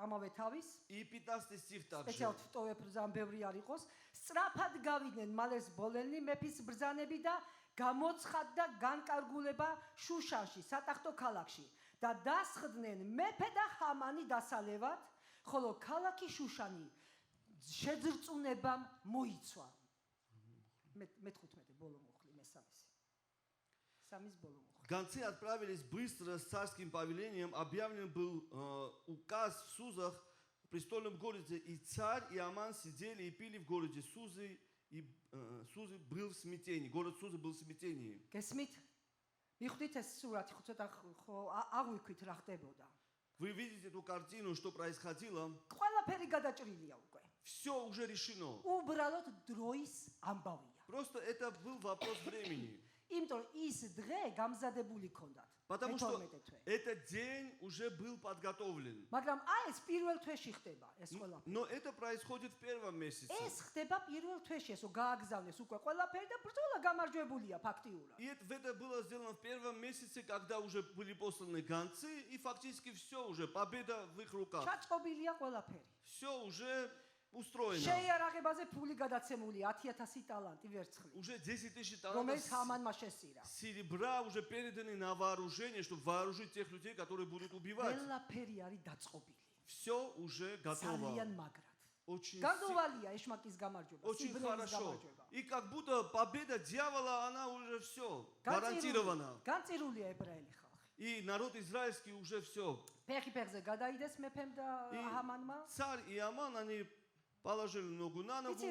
ამავე თავის. И 15 стих также. სპეციალურად ვტოვებ, რომ ბევრი არ იყოს. სწრაფად გავიდნენ მალეს ბოლელნი მეფის ბრძანები და გამოცხადდა განკარგულება შუშანში, სატახტო ქალაქში და დასხდნენ მეფე და ჰამანი დასალევად, ხოლო ქალაქი შუშანი შეძრწუნებამ მოიცვა. მე-15 ბოლო მუხლი, მესამისი. სამის ბოლო მუხლი. Гонцы отправились быстро с царским повелением, объявлен был указ в Сузах, в престольном городе, и царь, и Аман сидели и пили в городе. Сузы был в смятении, город Сузы был в смятении. გესმით? მიხვდით ეს სურათი, ხო ცოტა ხო აღვიქვით რა ხდებოდა. Вы видите эту картину, что происходило? ყველაფერი გადაჭრილია უკვე. Все уже решено. უბრალოდ დროის ამბავია. Просто это был вопрос времени. იმიტომ რომ ის დღე გამზადებული ქონდათ. Потому что მე-12 თვე. этот день уже был подготовлен. მაგრამ აი ეს პირველ თვეში ხდება ეს ყველაფერი. Но это происходит в первом месяце. ეს ხდება პირველ თვეში, ესო გააგზავნეს უკვე ყველაფერი და ბრძოლა გამარჯვებულია фактиურად. И это было сделано в первом месяце, когда уже были посланы гонцы, и фактически все уже, победа в их руках. ჩაწყობილია ყველაფერი. Все уже устроено. შეიარაღებაზე ფული გადაცემული 10,000 ტალანტი ვერცხლი. Уже 10 000 რომელიც талантов ჰამანმა შესწირა. серебра уже переданы на вооружение, чтобы вооружить тех людей, которые будут убивать. ყველაფერი არის დაწყობილი. Все уже готово. ძალიან მაგრად. Очень განდოვალია ეშმაკის გამარჯვება, Очень სიბრელის хорошо. გამარჯვება. И как будто победа дьявола, она уже все гарантирована. განწირულია ებრაელი ხალხი. И народ израильский уже все. ფეხი-ფეხზე გადაიდეს მეფემ და И ჰამანმა. царь и Аман, они положили ногу на ногу. იცი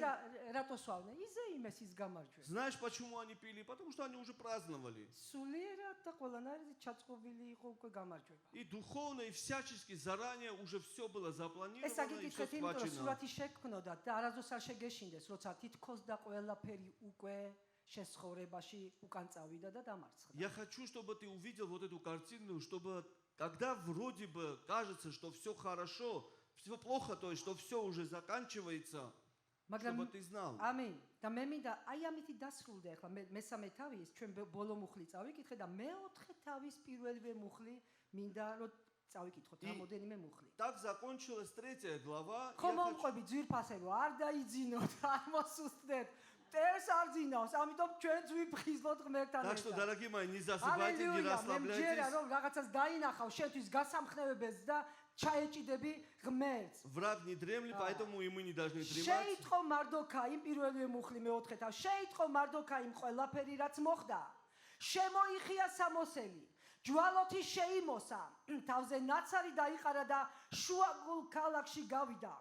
რატო სვავდნენ? იზე იმეს ის გამარჯვება. Знаешь, почему они пили? Потому что они уже праздновали. სულიერად და ყველანაირად ჩაწყობილი იყო უკვე გამარჯვება. И духовно, и всячески заранее уже все было ეს запланировано и აგიკითხეთ, все იმიტომ რომ схвачено. სურათი შექმნოდათ და არასდროს არ შეგეშინდეს, როცა თითქოს და ყველაფერი უკვე შესხორებაში უკან წავიდა და დამარცხდა. Я хочу, чтобы ты увидел вот эту картину, чтобы когда вроде бы кажется, что все хорошо, все плохо, то есть, что все уже заканчивается, чтобы ты знал. ამინ. და მე მინდა აი ამითი დასრულდა ახლა მესამე თავის ჩვენ ბოლო მუხლი წავიკითხე და მეოთხე თავის პირველივე მუხლი მინდა რომ წავიკითხოთ რამოდენიმე მუხლი. Так закончилась 3 глава. ხო მომყვები ძვირფასე რომ არ დაიძინოთ, არ მოსუსტდეთ. მტერს არ ძინავს, ამიტომ ჩვენც ვიფხიზლოთ ღმერთთან Так что, ერთად. дорогие мои, не засыпайте, не მე მჯერა расслабляйтесь. რომ რაღაცას დაინახავ შენთვის გასამხნევებელს და ჩაეჭიდები ღმერთს. Враг не дремлет, поэтому и мы не должны дремать. შეიტყო მარდოქაიმ პირველივე მუხლი მეოთხე თავ. შეიტყო მარდოქაიმ ყველაფერი რაც მოხდა. შემოიხია სამოსელი. ჯვალოთი შეიმოსა. თავზე ნაცარი დაიყარა და შუაგულ ქალაქში გავიდა.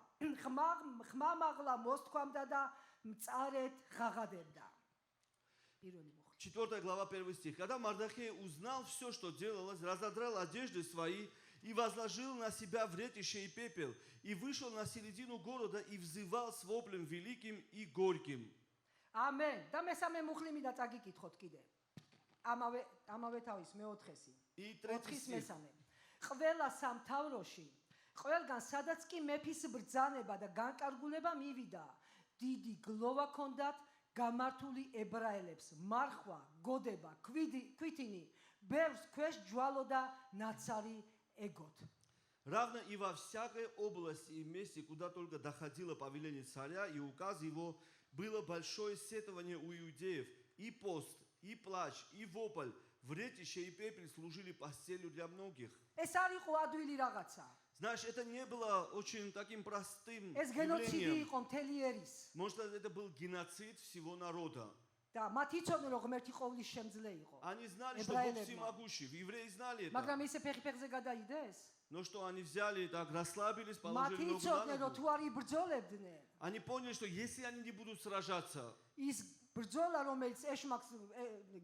ხმამაღლა მოსთქვამდა და მწარეთ ღაღადებდა. პირველი მუხლი. 4 глава, 1 стих. Когда Мардахей узнал все, что делалось, разодрал одежды свои и возложил на себя вретище и пепел, и вышел на середину города и взывал с воплем великим и горьким. ამენ. და მესამე მუხლი მინდა წაგიკითხოთ კიდე. ამავე თავის მეოთხესი. И 3 4-ის стих. მესამე. ყველა სამთავროში, ყველგან სადაც კი მეფის ბრძანება და განკარგულება მივიდა, დიდი გლოვა ჰქონდათ გამართული ებრაელებს, მარხვა, გოდება, ქვითინი, ბევრს ქვეშ ჯვალო და ნაცარი ეგოთ. Равно и во всякой области и месте, куда только доходило повеление царя и указ его, было большое сетование у иудеев, и пост, и плач, и вопль, вретище и пепел служили постелью для многих. ეს არ იყო ადვილი რაღაცა. Знаешь, это не было очень таким простым ეს გენოციდი явлением. იყო მთელი ერის. Может, это был геноцид всего народа. და მათ იცოდნენ რომ ღმერთი ყოვლის შემძლე იყო. Они знали, что Эбраилерმა. Бог всемогущий. Евреи знали это. მაგრამ ისე ფეხი-ფეხზე გადაიდეს? Но что они взяли, так расслабились, მათ положили ногу на იცოდნენ რომ ногу. თუ არ იბრძოლებდნენ, Они поняли, что если они не будут сражаться, ის ბრძოლა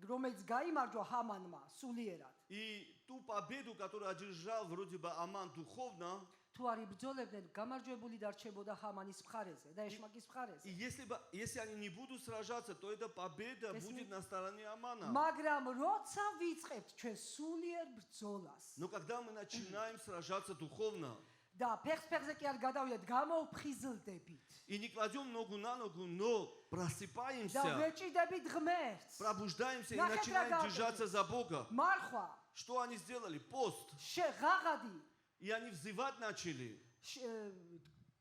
რომელიც გაიმარჯვა ჰამანმა სულიერად, и ту победу, которую одержал вроде бы Аман духовно, თუ არ იბრძოლებდნენ, გამარჯვებული დარჩებოდა ჰამანის მხარეზე და ეშმაკის მხარეზე. и если они не будут сражаться, то эта победа будет на стороне Амана. მაგრამ როცა ვიწყებთ ჩვენ სულიერ бრძოლას Но когда мы начинаем сражаться духовно, და ფეხს-ფეხზე კი არ გადავიდეთ, გამოვფხიზლდებით и не кладем ногу на ногу, но და просыпаемся, ვეჭიდებით ღმერთს. пробуждаемся и Нахер начинаем догадывайтесь. держаться за Бога. მარხვა, Что они сделали? Пост. ღაღადი, И они взывать начали.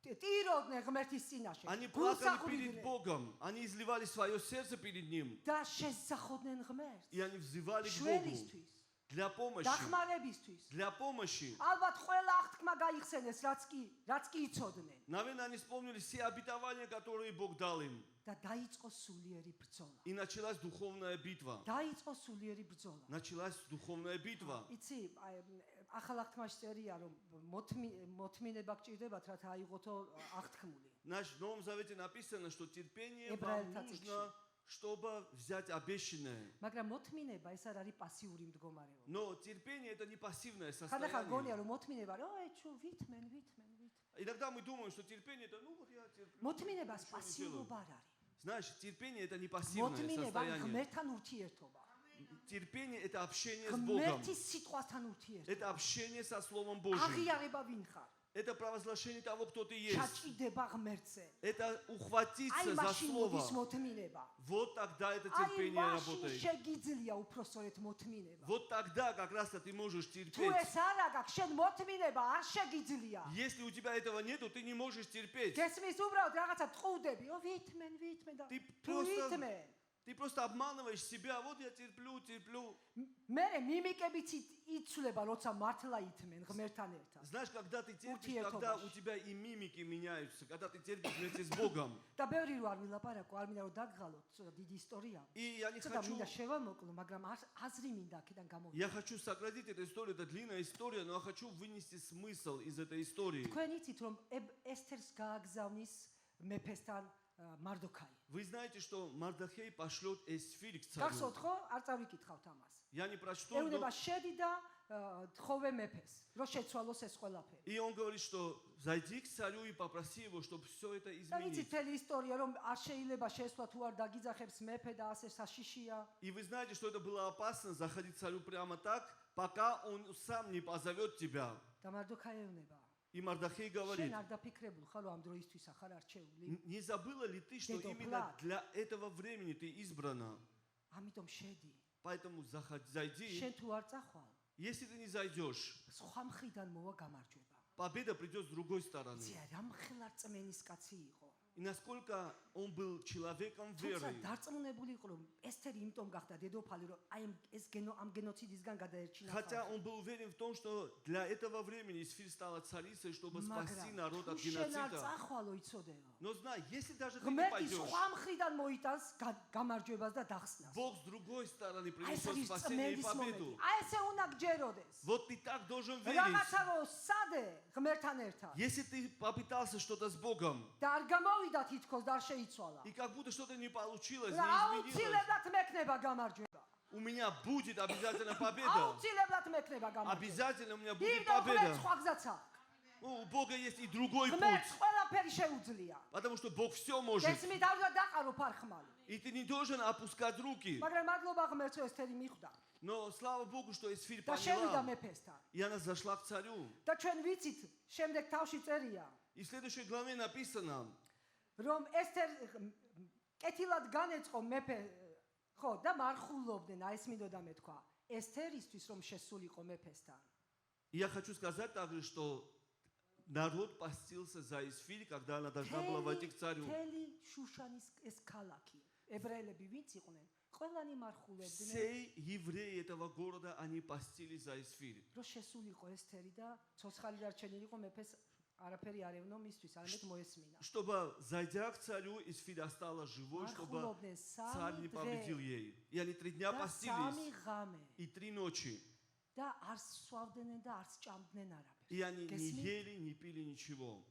ტიროდნენ ღმერთის წინაშე. Они плакали перед Богом. Они изливали свое сердце перед Ним. და შესახოდნენ ღმერთს. И они взывали к Богу შველისთვის, для помощи. დახმარებისთვის. Для помощи. ალბათ ყველა აღთქმა გაიხსენეს, რაც კი იცოდნენ. Наверное, они вспомнили все обетования, которые Бог дал им. და დაიწყო სულიერი ბრძოლა. И началась духовная битва. დაიწყო სულიერი ბრძოლა. Началась духовная битва. იცი, ახალ აღთქმაში წერია, რომ მოთმინება გჭირდებათ, რათა აიღოთო აღთქმული. Наш в Новом Завете написано, что терпение вам ებრაელთა нужно, чтобы взять обещанное. მაგრამ მოთმინება ეს არ არის პასიური მდგომარეობა. Но терпение это не пассивное ხანდახან состояние. გონია, რომ მოთმინება, ჩუ ვითმენ. Иногда мы думаем, что терпение это, ну вот я терплю. მოთმინებას Ничего не პასიურობა делаю. არ არის. Знаешь, терпение это не пассивное მოთმინება состояние. ღმერთთან ურთიერთობა. Терпение это общение с Богом. ღმერთის სიტყვასთან ურთიერთობა. Это общение со Словом Божьим. აღიარება ვინ ხარ? Это провозглашение того, кто ты есть. ჩაჭიდება ღმერთზე. Это ухватиться აი за მაშინ Слово. მოდის მოთმინება. Вот тогда это აი терпение მაშინ работает. შეგიძლია უпроსწორეთ მოთმინება. Вот тогда как раз-то ты можешь თუ терпеть. ეს არ აქვს, შენ მოთმინება არ შეგიძლია. Если у тебя этого нету, ты не можешь терпеть. გესმის უბრალოდ რაღაცა ტყუდები. ვითმენ და Ты თუ просто- ვითმენ. Ты просто обманываешь себя. Вот я терплю. მე მიმიკებიც იცვლება, როცა მართლა ითმენ ღმერთთან ერთად. Знаешь, когда ты терпишь, Ურთიერთობაში. когда у тебя и мимики меняются, когда ты терпишь вместе с Богом. და ბევრი რო არ ვილაპარაკო, არ მინდა რომ დაგღალოთ, ცოტა დიდი ისტორია. И я не ცოტა хочу, მინდა შევამოკლო, მაგრამ აზრი მინდა აქედან გამოვიდა. я хочу сократить эту историю, это длинная история, но я хочу вынести смысл из этой истории. თქვენ იცით რომ ესთერს გააგზავნის მეფესთან მარდოქაი. Вы знаете, что Мардахей пошлет Эсфирь к царю. გახსოვთ ხო? არ წავიკითხავთ ამას. Я не прочту, ეუნება но... შედი და თხოვე მეფეს, რომ შეცვალოს ეს ყველაფერი. И он говорит, что зайди к царю и попроси его, чтобы все это და ვიცით изменить. მთელი ისტორია რომ არ შეიძლება შესვლა თუ არ დაგიძახებს მეფე და ასე საშიშია. И вы знаете, что это было опасно, заходить к царю прямо так, пока он сам не позовет тебя. და მარდოქაი ეუნება. И Мардахей говорит, შენ არ დაფიქრებულ ხარ რომ ამ დროისთვის ახარ არჩეული? не забыла ли ты, что Дедо именно Плат. для этого времени ты избрана? ამიტომ შედი. Поэтому зайди. შენ თუ არ წახვალ, Если ты не зайдешь, სხვა მხრიდან მოვა გამარჯვება. победа придет с другой стороны. იცი რა მხელარ წმენის კაცი იყო. И насколько он был человеком თუმცა веры. დარწმუნებული იყო რომ ესთერი იმიტომ გახდა დედოფალი რომ აი ამ გენოციდისგან გადაერჩინა Хотя он был уверен в том, что для этого времени Эсфирь стала царицей, чтобы спасти народ от შენ არ геноцида. წახვალო იცოდეო. Но знай, если даже ты не ღმერთი пойдешь, სხვა მხრიდან მოიტანს გამარჯვებას და დახსნას. Бог с другой стороны აი ეს принесет არის спасение и წმენდის победу. მომენტი. აი ესე უნდა გჯეროდეს. Вот ты так должен верить. რაღაცა რო სადე ღმერთთან ერთად. Если ты попытался что-то с Богом, და არ გამოვიდა თითქოს და არ შეიცვალა. и как будто что-то не получилось, не და изменилось, აუცილებლად მექნება გამარჯვება. у меня будет обязательно победа. აუცილებლად მექნება გამარჯვება. Обязательно у меня будет იმიტომ ღმერთს победа. სხვა გზაც აქვს. Ну, у Бога есть и другой путь, ღმერთს ყველაფერი შეუძლია. потому что Бог все может. გესმით, არ უნდა დაყარო ფარხმალი. И ты не должен опускать руки. მაგრამ მადლობა ღმერთს, რომ ესთერი მიხვდა Но слава Богу, что Эсфирь და შევიდა поняла, მეფესთან. и она зашла к царю. და ჩვენ ვიცით, შემდეგ თავში წერია, И в следующей главе написано, რომ ესთერ კეთილად განეწყო მეფე, ხო, და მარხულობდნენ, აი ეს მინდოდა მეთქვა. ესთერისთვის რომ შესულიყო მეფესთან. и я хочу сказать также, что народ постился за Эсфирь, когда она должна была войти к царю. თელი შუშანის ეს ქალაქი. ებრაელები ვინც იყვნენ? ყველანი მარხულებდნენ, Все евреи этого города, они постились за Эсфирь. რომ შესულიყო ესთერი და ცოცხალი დარჩენილიყო მეფეს არაფერი არ ევნო მისთვის, არამედ მოესმინა. Чтобы, зайдя к царю, Эсфирь осталась живой, чтобы მარხულობდნენ царь не სამი победил დღე ей. И они 3 дня და სამი постились, ღამე и 3 ночи. და არ სვავდნენ და არ სჭამდნენ არაფერს. И они не გესმით? ели, не пили ничего.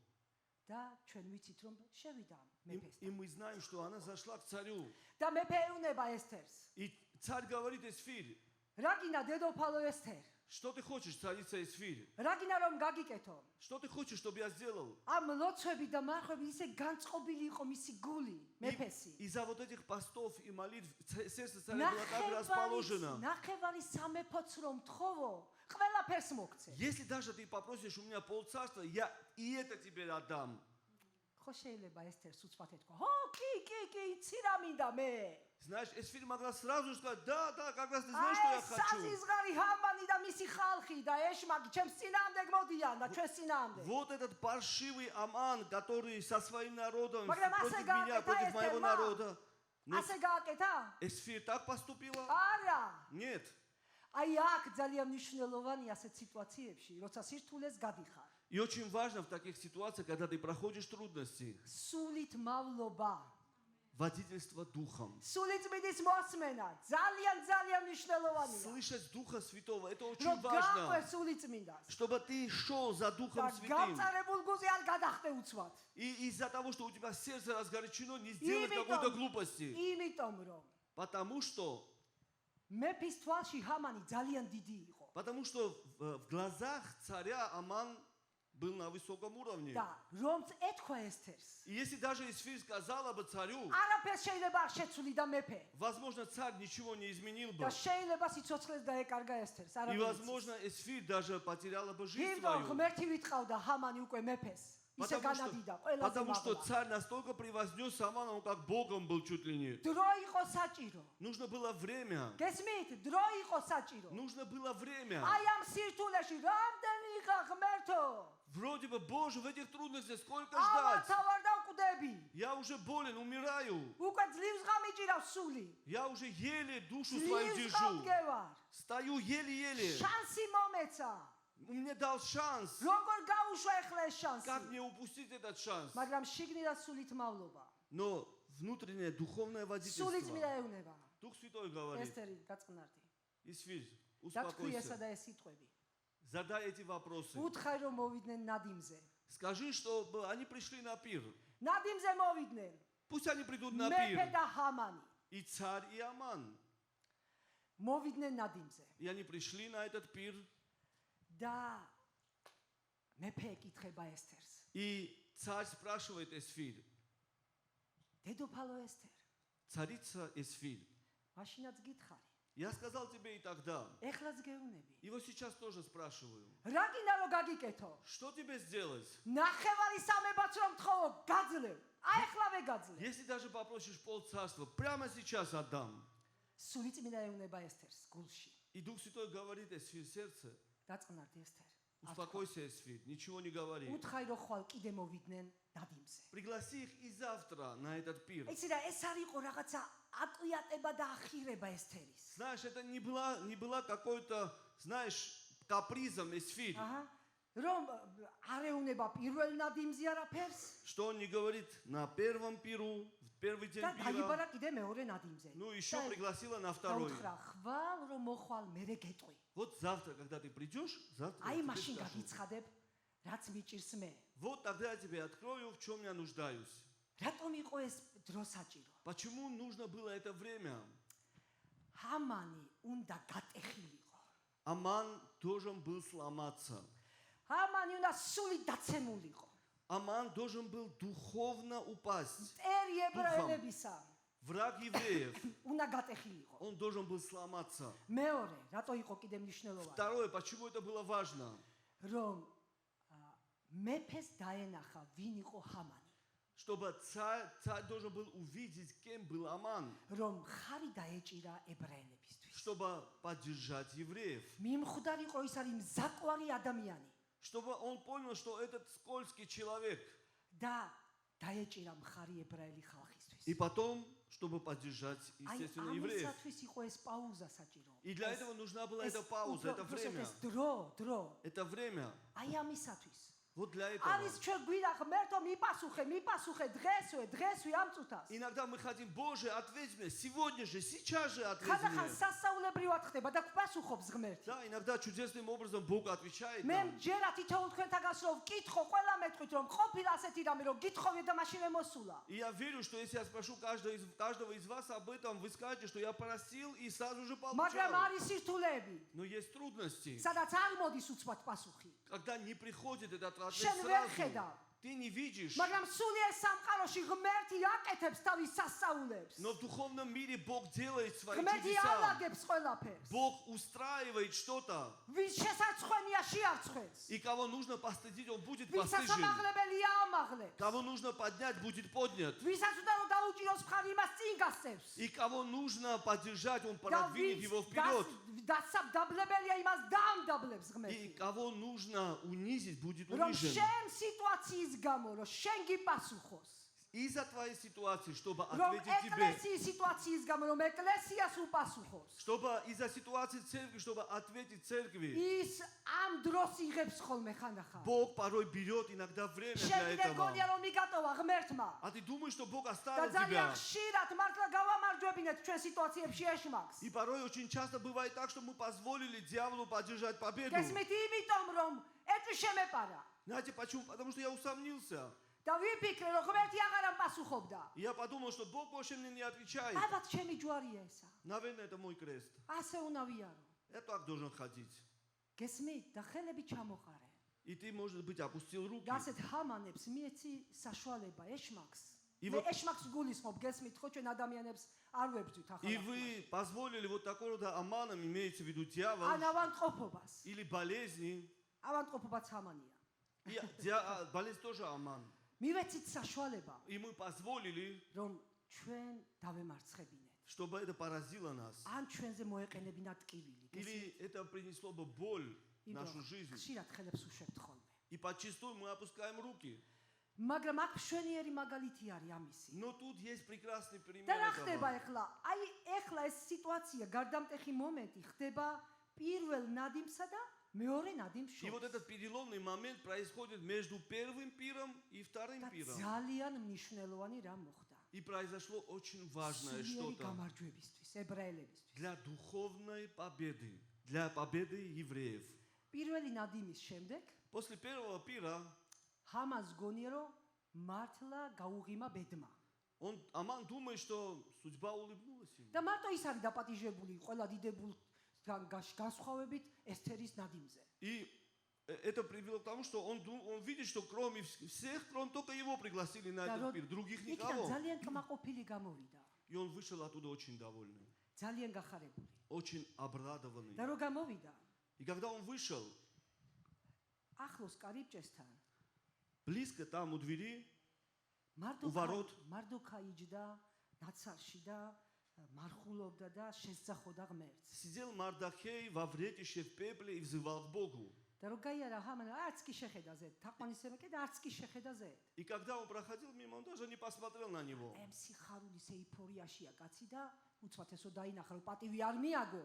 და ჩვენ ვიცით რომ შევიდა И მეფესთან. мы знаем, что она зашла к царю. და მეფე ეუნება ესთერს. И царь говорит Эсфирь, რა გინდა დედოფალო ესთერ? что ты хочешь, царица Эсфирь? რა გინდა რომ გაგიკეთო? Что ты хочешь, чтобы я сделал? ამ ლოცვები და მარხვები ისე განწყობილი იყო მისი გული, მეფესი. Из-за вот этих постов и молитв сердце царя было так расположено. ნახევარი სამეფოც რომ თხოვო, ყველაფერს მოგცე. Если даже ты попросишь у меня полцарства, я и это тебе отдам. ხო შეიძლება ესთერს უცბად ეთქვა. ო, კი, იცი რა მინდა მე. Знаешь, Эсфирь могла сразу же сказать, да, как раз ты знаешь, что აი я хочу. საზღარი ჰამანი და მისი ხალხი და ეშმაკი ჩემს წინააღმდეგ მოდიან და ჩვენ წინააღმდეგ. Вот этот паршивый Аман, который со своим народом Მაგრამ ასე против меня, გააკეთა против моего ესთერმა? народа. Но ასე გააკეთა? Эсфирь так поступила? არა. Нет. აი აქ ძალიან მნიშვნელოვანია ასეთ სიტუაციებში, როცა სირთულეს გადიხარ. И очень важно в таких ситуациях, когда ты проходишь трудности, სულით მავლობა, водительство духом. სულით მიდის მოსმენა, ძალიან მნიშვნელოვანია. Слышать Духа Святого, это очень რომ გაყვე важно. სულით წმინდას. Чтобы ты шел за და Духом Святым. გამწარებულ გულზე არ გადახტე უცბად. И из-за того, что у тебя сердце разгорячено, не сделать იმიტომ какой-то глупости. იმიტომ რომ Потому что მეფის თვალში ჰამანი ძალიან დიდი იყო. в глазах царя Аман был на высоком уровне. და რომც ეთქვა ესთერს. И если даже Эсфирь сказала бы царю, არაფერს შეიძლება არ შეცვლიდა მეფე. возможно, царь ничего не изменил бы. და შეიძლება სიცოცხლეს დაეკარგა ესთერს. И, возможно, Эсфирь даже потеряла бы жизнь იმიტომ свою. ღმერთი ვითყავდა ჰამანი უკვე მეფეს. ისე განადიდა, ყველაზე Потому что მაღლა. царь настолько превознес Амана, он как Богом был чуть ли не. დრო იყო საჭირო. Нужно было время. გესმით? დრო იყო საჭირო. Нужно было время. აი ამ სირთულეში რამდენი იყო ღმერთო? Вроде бы, Боже, в этих трудностях сколько ამათ ждать? ვარ დავკვდები. Я уже болен, умираю. უკვე ძლივს გამიჭირავს სული. Я уже еле душу свою ძლივს держу. გავდგევარ. Стою еле-еле. შანსი მომეცა. Он мне дал шанс. როგორ გაუშვა ეხლა ეს შანსი? Как мне упустить этот шанс? მაგრამ შიგნიდან სულით მავლობა. Но внутреннее духовное სულით водительство. მიეუნება. Дух Святой говорит, ესთერი გაწყნარდი. Исфирь, და თქვი ესა успокойся. და ეს სიტყვები. Задай эти вопросы. უთხარ რომ მოვიდნენ ნადიმზე. Скажи, чтобы они пришли на пир. ნადიმზე მოვიდნენ. Пусть они придут на მეფე пир. და ჰამანი И царь, и Аман. მოვიდნენ ნადიმზე. И они пришли на этот пир. და მეფე ეკითხება ესთერს. И царь спрашивает Эсфирь. დედოფალო ესთერ, Царица Эсфирь. მაშინაც გითხარი. Я сказал тебе и тогда. ეხლაც გეუნები. И вот сейчас тоже спрашиваю. რა გინდა რომ გაგიკეთო? Что тебе сделать? ნახევარი სამებაც რომ თხოვო, გაძლევ. აი ეხლავე გაძლევ. Если даже попросишь пол царства, прямо сейчас отдам. სული წმინდა ეუნება ესთერს გულში. И Дух Святой говорит Эсфирь в сердце. დაწყნარდი ესთერ. Успокойся, Эсфирь, ничего не говори. უთხარი რომ ხვალ კიდე მოვიდნენ ნადიმზე. Пригласи их и завтра на этот пир. იცი რა, ეს არ იყო რაღაცა აკვიატება და ახირება ესთერის. Знаешь, это не была какой-то, знаешь, капризом Эсфирь. აჰა. რომ არ ეუნება პირველ ნადიმზე არაფერს Что он не говорит на первом пиру, в первый день და пира. დაიბარა კიდე მეორე ნადიმზე. Ну, еще пригласила на второй. უთხრა ხვალ რომ მოხვალ მერე გეტყვი. Вот завтра, когда ты придешь, завтра აი я тебе მაშინ скажу. გაგიცხადებ რაც მიჭირს მე. Вот тогда я тебе открою, в чем я нуждаюсь. რატომ იყო ეს დრო საჭირო? Почему нужно было это время? ჰამანი უნდა გატეხილიყო. Аман должен был сломаться. ჰამანი უნდა სული დაცემულიყო. Аман должен был духовно упасть. მტერი ებრაელებისა Враг евреев. უნდა გატეხილიყო. Он должен был сломаться. მეორე, რატო იყო კიდე მნიშვნელოვანი? Второе, почему это было важно? რომ მეფეს დაენახა ვინ იყო ჰამანი. Чтобы царь должен был увидеть, кем был Аман. რომ ხარი დაეჭირა ებრაელებისთვის. Чтобы поддержать евреев. მიმხვდარიყო ის არის მზაკვარი ადამიანი Чтобы он понял, что этот скользкий человек. და დაეჭირა მხარი ებრაელი ხალხისთვის. И потом, чтобы поддержать, აი естественно, евреев. ამისათვის იყო ეს პაუზა საჭირო. И для этого нужна была эта пауза, это время. ეს დრო. Это время. აი ამისათვის. Вот для этого. არის ჩვენ გვიდა ღმერთო მიპასუხე დღესვე ამ წუთას. Иногда мы хотим, Боже, ответь мне, сегодня же, сейчас же ответь ხანდახან мне. სასაულებრივად ხდება და გვპასუხობს ღმერთი. Да, иногда чудесным образом Бог отвечает მე нам. მჯერა თითოეულ თქვენთაგას რომ ვკითხო, ყველა მეტყვით რომ ყოფილა ასეთი რამე რომ გითხოვე და მაშინ მოსულა. И я верю, что если я спрошу каждого из вас об этом, вы скажете, что я просил и сразу же მაგრამ получал. არის სირთულეები, Но есть трудности, სადაც არ მოდის უცბად пасухи. когда не приходит этот ответ შენ ვერ сразу. ხედავ. Ты не видишь. მაგრამ სულიერ სამყაროში ღმერთი აკეთებს თავის სასაულებს. Но в духовном мире Бог делает свои ღმერთი чудеса. ალაგებს ყველაფერს. Бог устраивает что-то. ვის შესაძხვენია შეარცხვენს. И кого нужно постыдить, он будет ვისაც постыжен. ამაღლებელია ამაღლებს. Кого нужно поднять, будет поднят. ვისაც უნდა რომ დაუჭიროს მხარი იმას წინ გასცევს. И кого нужно поддержать, он და продвинет его вперед. დასაბლებელია იმას დაამდაბლებს И ღმერთი. кого нужно унизить, будет რომ унижен. შენ სიტუაციის გამო რომ შენ გიპასუხოს. Из-за твоей ситуации, чтобы რომ ответить тебе. ეკლესიის სიტუაციის გამო რომ ეკლესიას უპასუხოს. Чтобы из-за ситуации церкви, чтобы ответить церкви. ის ამ დროს იღებს ხოლმე ხანდახან. Бог порой берет иногда время შენ для კიდე этого. გონია რომ მიგატოვა ღმერთმა. А ты думаешь, что Бог და оставил ძალიან тебя. ხშირად მართლა გავამარჯვებინეთ ჩვენ ситуაციებში ეშმაკს. И порой очень часто бывает так, что мы позволили дьяволу поддержать победу. გესმით იმიტომ რომ ეტვი შემეპარა. Знаете почему? Потому что я усомнился. და ვიფიქრე რომ ღმერთი აღარ ამპასუხობდა. И я подумал, что Бог больше мне не отвечает. ალბათ ჩემი ჯვარია ესა. Наверное, это мой крест. ასე უნდა ვიარო. Я так должен ходить. გესმით და ხელები ჩამოყარე. И ты, может быть, опустил руки. და ასეთ ჰამანებს მიეცი საშუალება ეშმაკს. И მე вот- ეშმაკს გულისხმობ, გესმით ხო ჩვენ ადამიანებს არ ვებრძვით ახლა. И вы позволили вот такого рода обманом, имеется в виду дьявол, ან ავანტყოფობას. или болезни. ავანტყოფობაც ჰამანია. И болезнь тоже обман. მივეცით საშუალება, И мы позволили, რომ ჩვენ დავემარცხებინეთ. чтобы это поразило нас. ან ჩვენზე მოეყენებინა ტკივილი. Или это принесло бы боль в нашу жизнь. ხშირად ხელებს უშვებთ ხოლმე. И подчастую мы опускаем руки. მაგრამ აქ მშვენიერი მაგალითი არის ამისი. Но тут есть прекрасный пример და რა ხდება этого. ახლა? აი ახლა ეს სიტუაცია, გარდამტეხი მომენტი ხდება პირველ ნადიმსა და მეორე ნადიმს И вот შორის. этот переломный момент происходит между первым пиром и вторым და пиром. ძალიან მნიშვნელოვანი რა მოხდა. И произошло очень важное სულიერი что-то გამარჯვებისთვის, ებრაელებისთვის. для духовной победы, для победы евреев. პირველი ნადიმის შემდეგ После первого пира ჰამანს გონია რომ მართლა გაუღიმა ბედმა. Аман думает, что судьба улыбнулась ему. და მარტო ის არის დაპატიჟებული ყველა დიდებულთან განსხვავებით ესთერის ნადიმზე. И это привело к тому, что он видит, что кроме всех, кроме только его пригласили на და этот пир, других იქიდან никого. ძალიან კმაყოფილი გამოვიდა. И он вышел оттуда очень довольный, ძალიან გახარებული. очень обрадованный. და რო გამოვიდა, И когда он вышел, ახლოს კარიბჭესთან близко там у двери, მარდოქაი მარდოქაიჯდა ნაცარში და მარხულობდა და შესძახოდა ღმერთს. сидел Мардахей во вретище в пепле и взывал к Богу. და რო გაიარა ჰამან, არც კი შეხედა ზედ, თაყვანისმცემელი და არც კი შეხედა зед. И когда он проходил мимо, он даже не посмотрел на него. აი სიხარულის ეიფორიაშია კაცი და უცბად ესო დაინახა რომ პატივი არ მიაგო.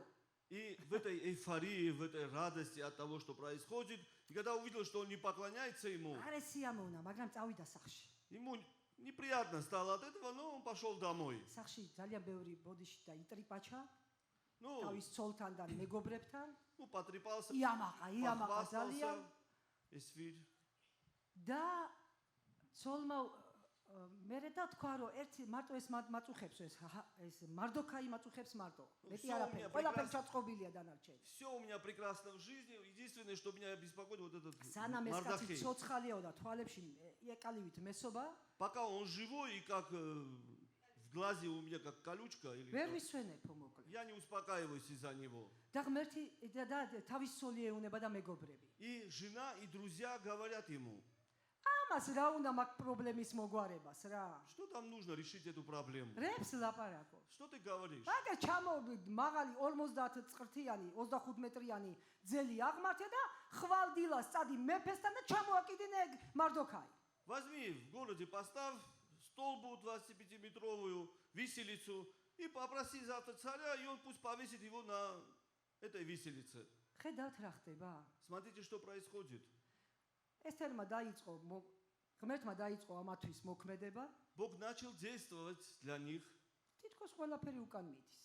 И в этой эйфории, в этой радости от того, что происходит, и когда увидел, что он не поклоняется ему, არ ესიამოვნა, მაგრამ წავიდა სახში. ему неприятно стало от этого, но он пошел домой. სახში ძალიან ბევრი ბოდიში და იტრიპაჩა, Ну, თავის ცოლთან და მეგობრებთან, потрепался, იამაყა ძალიან эсфирь. და ცოლმა მერე და თქვა რომ ერთი მარტო ეს მაწუხებს ეს მარდოქაი მაწუხებს მარტო. მეტი არაფერი, ყველაფერი ჩაწყობილია დანარჩენი. Все у меня прекрасно в жизни, единственное, что меня беспокоит, вот этот სანამ ეს კაცი Мардахей. ცოცხალიაო და თვალებში ეკალივით მესობა, Пока он живой и как в глазе у меня как колючка, или ვერ как, ვისვენებო მოკლედ. я не успокаиваюсь из-за него. და ღმერთი და თავის სოლი ეუნება და მეგობრები. И жена, и друзья говорят ему, ამას რა უნდა მაგ პრობლემის მოგვარებას რა? что там нужно решить эту проблему? რებს ლაპარაკობს? Что ты говоришь? მაგა ჩამო მაღალი 50 წრთიანი, 25 მეტრიანი ძელი აღმართე და ხვალდილას წადი მეფესთან და ჩამოაკიდინე მარდოქაი. Возьми в городе, поставь столбу 25-метровую, виселицу, и попроси завтра царя, и он пусть повесит его на этой виселице. ხედავთ რა ხდება? Смотрите, что происходит. ესთერმა დაიწყო ღმერთმა დაიწყო ამათვის მოქმედება. Бог начал действовать для них, თითქოს ყველაფერი უკან მიდის.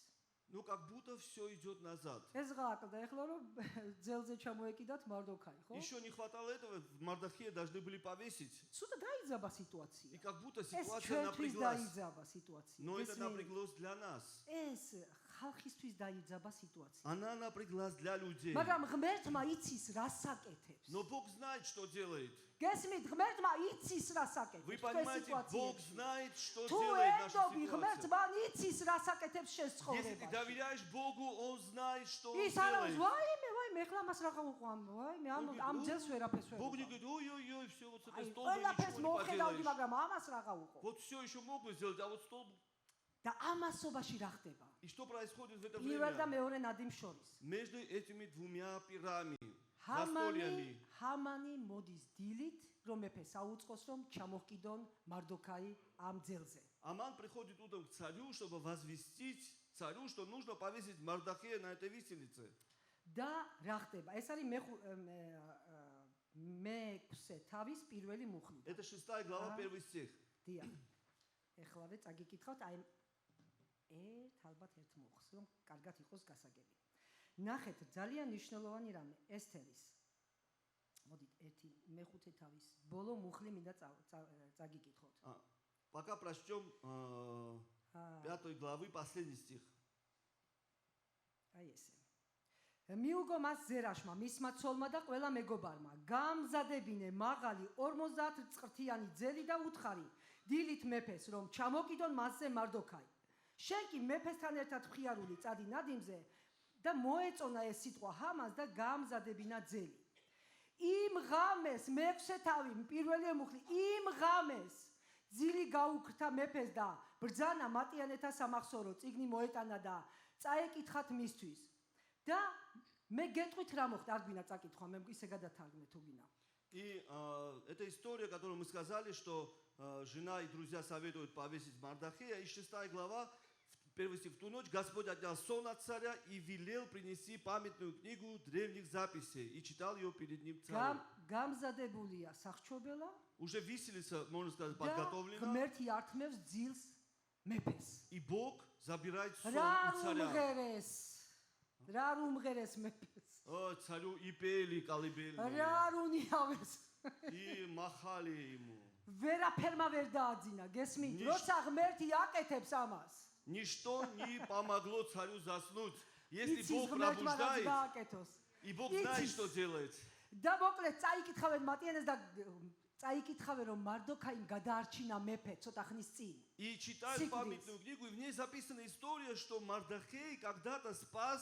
но как будто все идет назад. ეს გააკლდა ეხლა რომ ძელზე ჩამოეკიდათ მარდოქაი, ხო? Еще не хватало этого, Мардахея должны были повесить. ცუდა დაიძაბა И სიტუაცია. как будто ეს ситуация ჩვენთვის напряглась. დაიძაბა სიტუაცია. Но это напряглось для нас. ეს ხალხისთვის დაიძაბა სიტუაცია. Она напряглась для людей. მაგრამ ღმერთმა იცის რას აკეთებს. Но Бог знает, что делает. გესმით, ღმერთმა იცის რას აკეთებს. Вы თქვენ понимаете, Бог სიტუაციებში. знает, что თუ делает в нашей ენდობი ситуации. ღმერთმა იცის რას აკეთებს შენ Если ты ცხოვრებაში. доверяешь Богу, Он знает, что Он ის არის делает. ვაიმე ეხლა მას რა გავუყვამ ვაიმე ამ ძელს ვერაფერს ვერ Бог не говорит, ой-ой-ой, все, вот с этой აი столбой ყველაფერს ничего не მოხედავდი поделаешь. მაგრამ амас რა გავუყო Вот все еще могу сделать, а вот столб... და ამასობაში რა ხდება И что происходит в это პირველ და время? მეორე ნადიმ შორის Между этими двумя пирами, ჰამანი застольями, ჰამანი მოდის დილით რომ მეფეს აუწყოს რომ ჩამოჰკიდონ მარდოქაი ამ ძელზე Аман приходит утром к царю, чтобы возвестить царю, что нужно повесить Мардахея на этой виселице. და რა ხდება ეს არის მეექვსე თავის პირველი მუხლი Это 6 глава, 1 стих. დიახ ეხლავე წაგიკითხავთ აი ალბათ ერთ მოხს რომ კარგად იყოს გასაგები ნახეთ ძალიან მნიშვნელოვანი რამე ესთერის მოდით ერთი მეხუთე თავის ბოლო მუხლი მინდა წაგიკითხოთ Пока прочтем 5 главы, последний стих. აი ესე მიუგო მას ზერაშმა, მისმა ცოლმა და ყველა მეგობარმა. გამზადებინე მაღალი 50 წრთიანი ძელი და უთხარი დილით მეფეს, რომ ჩამოკიდონ მასზე მარდოქაი. შენ კი მეფესთან ერთად მხიარული წადი ნადიმზე და მოეწონა ეს სიტყვა ჰამანს და გამზადებინა ძელი. იმ ღამეს მეექვსე თავი პირველი ემუხლი, იმ ღამეს ძილი გაუქრთა მეფეს და ბრძანა მატიანეთა სამახსოვრო წიგნი მოეტანა და წაეკითხათ მისთვის. და მე გეტყვით რა მოხდა, არ გვინა წაკითხვა, მე ისე გადათარგმნე თუ გინა. И эта история, которую мы сказали, что жена и друзья советуют повесить Мардохея, и 6 глава, первый стих, в ту ночь Господь отнял сон от царя и велел принести памятную книгу древних записей, и читал ее перед ним царь. გამზადებულია სახჩობელა Уже виселица, можно сказать, და подготовлена, ღმერთი ართმევს ძილს მეფეს. и Бог забирает сон რა у царя. უმღერეს მეფეს. Царю и пели колыбельные, რა უნიავეს. и махали ему. ვერაფერმა ვერ დააძინა, გესმით? ნიშ- როცა ღმერთი აკეთებს ამას. Ничто не помогло царю заснуть. Если იცის Бог ღმერთმა რაც пробуждает, გააკეთოს. и Бог знает, იცის. что делает. და მოკლედ წაიკითხავენ მატიანეს და წაიკითხავენ რომ მარდოქაიმ გადაარჩინა მეფე ცოტა ხნის წინ. И читают Сиквиз. памятную книгу, и в ней записана история, что Мардохей когда-то спас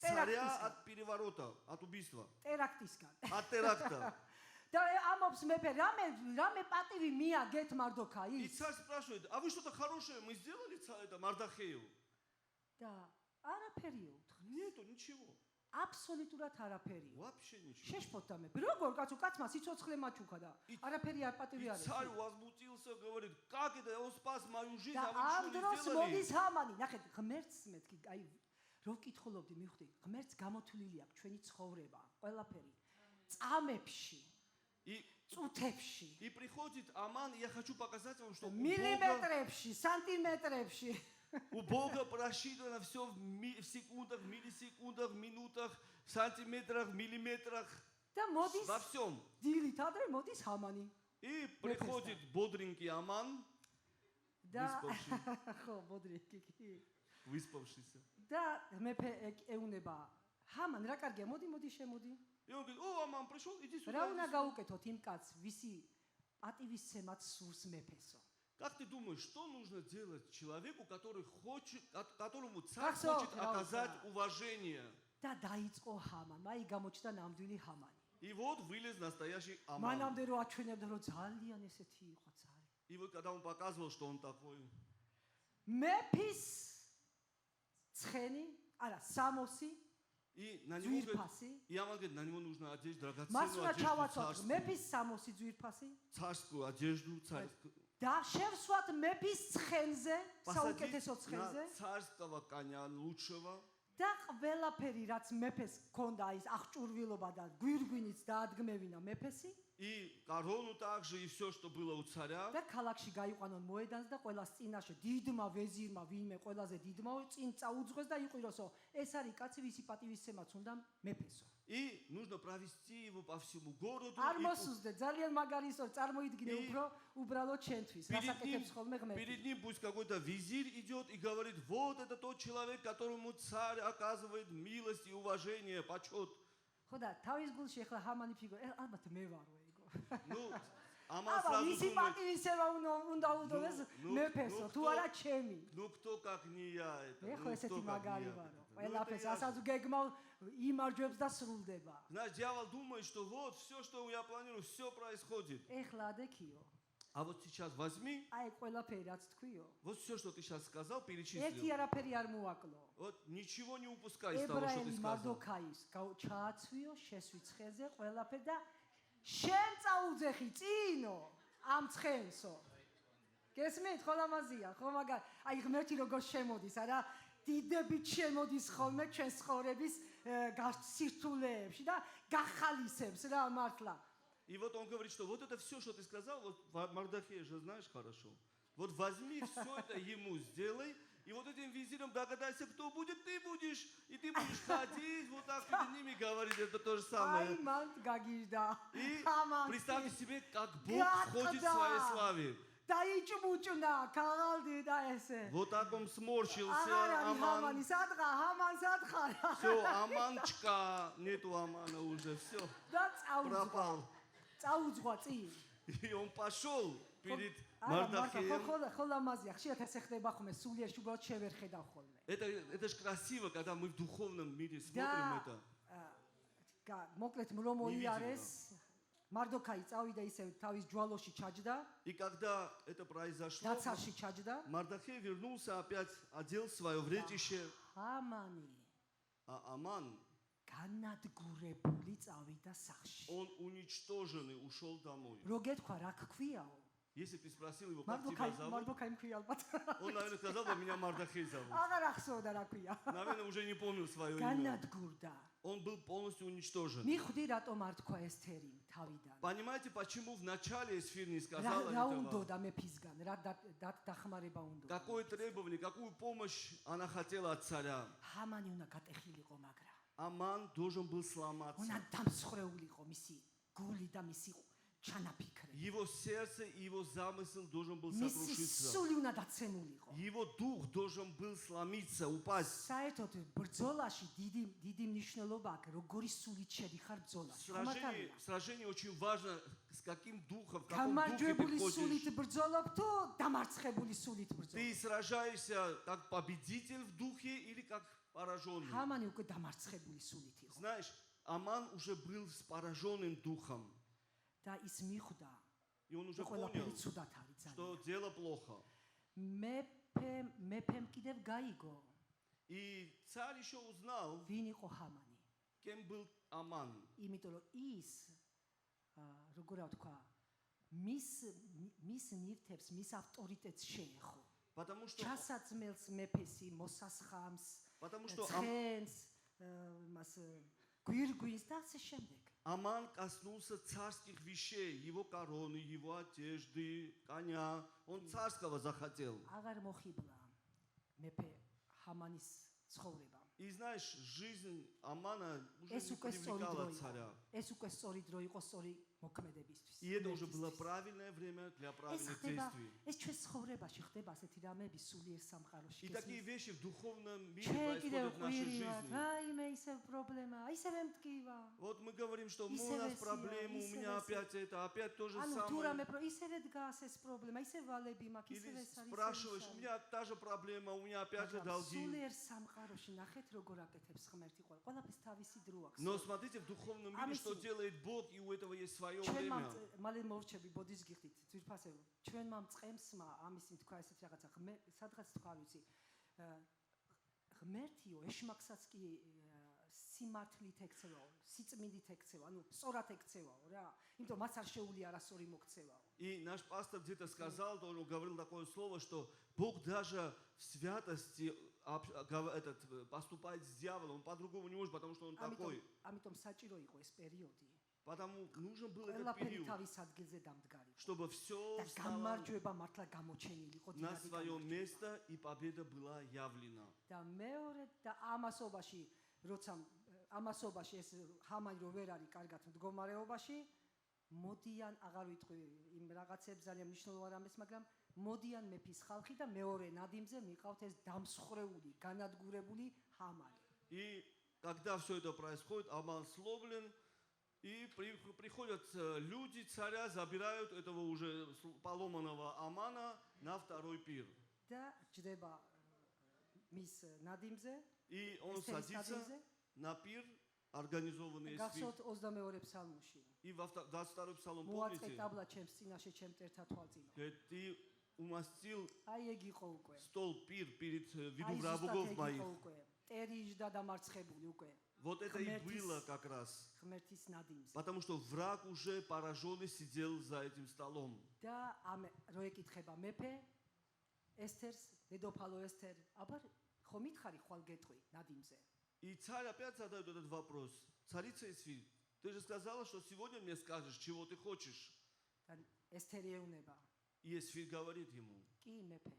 Терактиска. царя от переворота, от убийства, ტერაქტისგან. от теракта. და ამობს მეფე, რამე პატივი მიაგეთ И მარდოქაის? царь спрашивает, а вы что-то хорошее мы сделали это Мардохею? და არაფერიო უთხრა. Нету, ничего. აბსოლუტურად არაფერიო. Вообще ничего. შეშფოთდა მეფე. როგორ კაცმა სიცოცხლე მაჩუქა და არაფერი არ პატივი И არ царь ეცია. возмутился, говорит, как это, он спас мою жизнь, და а вы ამ ничего დროს не сделали. მოდის ჰამანი, ნახეთ, ღმერთს მეთქი, აი რო ვკითხულობდი, მივხვდი, ღმერთს გამოთვლილი აქვს ჩვენი ცხოვრება, ყველაფერი. წამებში, И წუთებში, приходит Аман, и я хочу показать вам, что მილიმეტრებში, სანტიმეტრებში. у Бога просчитано все в секундах, миллисекундах, минутах, сантиметрах, миллиметрах, და მოდის во всем. დილით ადრე моდის ჰამანი. И приходит бодренький Аман, და Выспавший. ხო, ბოდრიკი კი. выспавшийся. და მეფე ეუნება ჰამან, რა კარგია, მოდი შემოდი. И он говорит, о, Аман пришел, иди сюда. რა иди უნდა сюда». გაუკეთოთ იმ კაცს, ვისი პატივისცემად სურს მეფესო. Как ты думаешь, что нужно делать человеку, которому царь Как сон, хочет Рауса. оказать уважение? და დაიწყო ჰამან, მაი გამოჩნდა ნამდვილი ჰამანი. И вот вылез настоящий Аман. მანამდე რო აჩვენებდა რომ ძალიან ესეთი იყო цаრი. И вот когда он показывал, что он такой, მეფის ცხენი, არა, სამოსი, и на него, говорит, ძვირფასი. и Аман говорит, на него нужно одеть მას драгоценную უნდა одежду ჩავაცოთ царскую. მეფის სამოსი ძვირფასი Царскую одежду, царскую. და შევსვათ მეფის ცხენზე, საუკეთესო Посадить ცხენზე на царского коня лучшего. და ყველაფერი რაც მეფეს ჰქონდა ის აღჭურვილობა და გვირგვინიც დაადგმევინა მეფესი И корону также, и все, что было у царя. და ქალაქში გაიყვანონ მოედანს და ყველას წინაშე დიდმა ვეზირმა ვინმე ყველაზე დიდმა წინ წაუძღვეს და იყვიროსო ეს არის კაცი ვისი პატივისცემაც უნდა მეფესო. И нужно провести его по всему городу. არ И მოსუსდე ძალიან მაგარი ისტორია წარმოიდგინე უფრო უბრალოდ ჩვენთვის რასაკეთებს ხოლმე ღმერთი. перед ним пусть какой-то визирь идет и говорит, вот это тот человек, которому царь оказывает милость и уважение, почет. ხო და თავის გულში ახლა ჰამანი ფიგო ალბათ მე ვარო ეგო. Ну, Аман აბა сразу ვისი думает, პატივისცემა უნდა უდოვეს ну, მეფესო ну, თუ кто- არა ჩემი. ну кто как не я это. მე ну, ხო ესეთი кто как не მაგარი я ვარო. это. Ну, это ყველაფერს я. ასაც გეგმავ იმარჯვებს და სრულდება. Знаешь, дьявол думает, что вот все, что я планирую, все происходит. ეხლა ადექიო. А вот сейчас возьми, აი ყველაფერი რაც თქვიო. вот все, что ты сейчас сказал, ერთი перечислил. არაფერი არ მოაკლო. Вот ничего не упускай из того, что ты ებრაელი сказал. მარდოქაის ჩააცვიო შესვიცხეზე ყველაფერი და შენ წაუძეხი წინო ამ ცხენსო. გესმით ხო ლამაზია ხო მაგარ აი ღმერთი როგორ შემოდის არა დიდებით შემოდის ხოლმე ჩვენ ცხოვრების სირთულეებში და გახალისებს რა მართლა. И вот он говорит, что вот это все, что ты сказал, вот Мардохей же знаешь хорошо. Вот возьми все это ему сделай, и вот этим визиром догадайся, кто будет, ты будешь, и ты будешь ходить, вот так перед ними говорить, это то же აი самое. მან გაგიჟდა. И ამან представьте себе, как Бог входит в своей славе, დაიჭმუჭნა ქაღალდი და ესე. Вот так он сморщился, აღარ არის Аман. ჰამანი, სადღა ჰამან სადღა. Все, Аманчка, нету Амана уже, все, და წაუძღვა. пропал. წაუძღვა წინ. И он пошел перед არა, Мардахеем. ხო ამაზია, ხშირად ესე ხდება ხოლმე, სულიერში უბრალოდ შევერ ხედავ ხოლმე. Это ж красиво, когда мы в духовном мире смотрим это. მოკლედ რომ მოიარეს, მარდოქაი წავიდა ისე თავის ჯვალოში ჩაჯდა, И когда это произошло, დაცარში ჩაჯდა. Мардахей вернулся опять, одел свое вретище, ჰამანი а Аман, განადგურებული წავიდა სახში. он уничтоженный, ушел домой. რო გეთქვა რა გქვიაო? Если бы ты спросил его, как тебя зовут, მარდოქაი მქვია ალბათ. он, наверное, сказал бы, меня Мардахей зовут. აღარ ახსოვდა რა ქვია. Наверное, уже не помнил свое имя. განადგურდა. Он был полностью уничтожен. მიხვდი რატომ არ თქვა ესთერი თავიდან? Понимаете, почему в начале Эсфир не რა сказала უნდა этого? და მეფისგან, რა დახმარება უნდა. Какое требование, какую помощь она хотела от царя? ჰამანი უნდა გატეხილიყო, მაგრამ Аман должен был сломаться. უნდა დამსხრეულიყო მისი გული და მისი ჩანაფიქრე. Его сердце и его замысел должен был მისი сокрушиться. სული უნდა დაცემულიყო. Его дух должен был сломиться, упасть. საერთოდ ბრძოლაში დიდი მნიშვნელობა აქვს, როგორი სულით შედიხარ бრძოლაში. В сражении очень важно, с каким духом, в каком духе ты გამარჯვებული სულით ходишь. ბრძოლობ თუ დამარცხებული სულით ბრძოლობ? Ты сражаешься как победитель в духе или как пораженный. ჰამანი უკვე დამარცხებული სულით იყო. Знаешь, Аман уже был с пораженным духом. და ის მიხვდა, И он уже ყველაფერი понял, ცუდად არის ძალიან. что дело плохо. მეფემ კიდევ გაიგო, И царь еще узнал, ვინ იყო ჰამანი. кем был Аман. იმიტომ რომ ის როგორ ვთქვა, მის ნივთებს, მის ავტორიტეტს შეეხო. Потому что ჩასაძმელს მეფესი მოსასხამს, Потому что ცხენს, მას გვირგვინს და ასე შემდეგ. Аман коснулся царских вещей, его короны, его одежды, коня. Он царского захотел. აღარ მოხიბლა მეფე ჰამანის ცხოვრება. И знаешь, жизнь Амана уже ეს не უკვე სწორი დრო привлекала იყო. царя. ეს უკვე სწორი დრო იყო სწორი მოქმედებისთვის. И это уже было правильное время для ეს правильных ხდება, действий. ეს ჩვენს ცხოვრებაში ხდება ასეთი რამები სულიერ სამყაროში. И такие вещи в духовном мире ჩვენ კიდევ происходят в нашей ყვირივა, жизни. რაიმე ისევ პრობლემა, ისევ მткиვა. Вот мы говорим, что у Исеве нас сия, проблемы, у меня исеве опять это, опять то же ანუ თუ самое. რამე ისევე დგას ეს პრობლემა, ისე ვალები მაქვს, Или ისევე ეს არის. спрашиваешь, у меня та же проблема, у меня опять же долги. სულიერ სამყაროში ნახეთ როგორ აკეთებს ღმერთი ყველაფერს თავისი დრო აქვს. Но смотрите, в духовном мире, что делает Бог, и у этого есть свое время. მალე მოვრჩები ბოდის გიხდით ძვირფასე ჩვენმა მწყემსმა ამის თქვა ესეთ რაღაცა სადღაც თქვა ვიცი ღმერთიო ეშმაკსაც კი სიმართლით ექცევაო სიწმინდით ექცევა ანუ სწორად ექცევაო რა იმიტომ მას არ შეუძლია არასწორი მოქცევაო. И наш пастор где-то сказал, он говорил такое слово, что Бог даже в святости поступает с дьяволом, он по-другому не может, потому что он такой. ამიტომ საჭირო იყო ეს პერიოდი. Потому нужен был этот ყველაფერი период, თავის ადგილზე დამდგარი. чтобы все და встало გამარჯვება მართლა გამოჩენილიყო на დინადი свое место и победа была явлена. და მეორე და ამასობაში როცა ამასობაში ეს ჰამანი რო ვერ არის კარგად მდგომარეობაში მოდიან აღარ ვიტყვი იმ რაღაცებს ძალიან მნიშვნელოვან რამეს მაგრამ მოდიან მეფის ხალხი და მეორე ნადიმზე მიყავთ ეს დამსხრეული განადგურებული ჰამანი. И когда все это происходит, Аман сломлен, и приходят люди царя, забирают этого уже поломанного Амана на второй пир. და ჯდება მის ნადიმზე И он садится на пир, организованный გახსოვთ 22 ფსალმუში. И во 22-й псалом, მოაწყე помните, ტაბლა ჩემს წინაშე ჩემ ტერთა თვალწინო. говорит, ты умастил აი ეგ იყო უკვე. стол, пир перед виду აი врагов ზუსტად ეგ моих. იყო უკვე. ტერიჟდა დამარცხებული უკვე. Вот это и было как раз. ღმერთის ნადიმზე. Потому что враг уже пораженный сидел за этим столом. და ამ რო ეკითხება მეფე ესთერს, დედოფალო ესთერ, აბა ხო მითხარი ხვალ გეტყვი ნადიმზე. И царь опять задает этот вопрос. Царица Эсфир, ты же сказала, что сегодня мне скажешь, чего ты хочешь. და ესთერი ეუბნება, И Эсфир говорит ему, კი მეფე,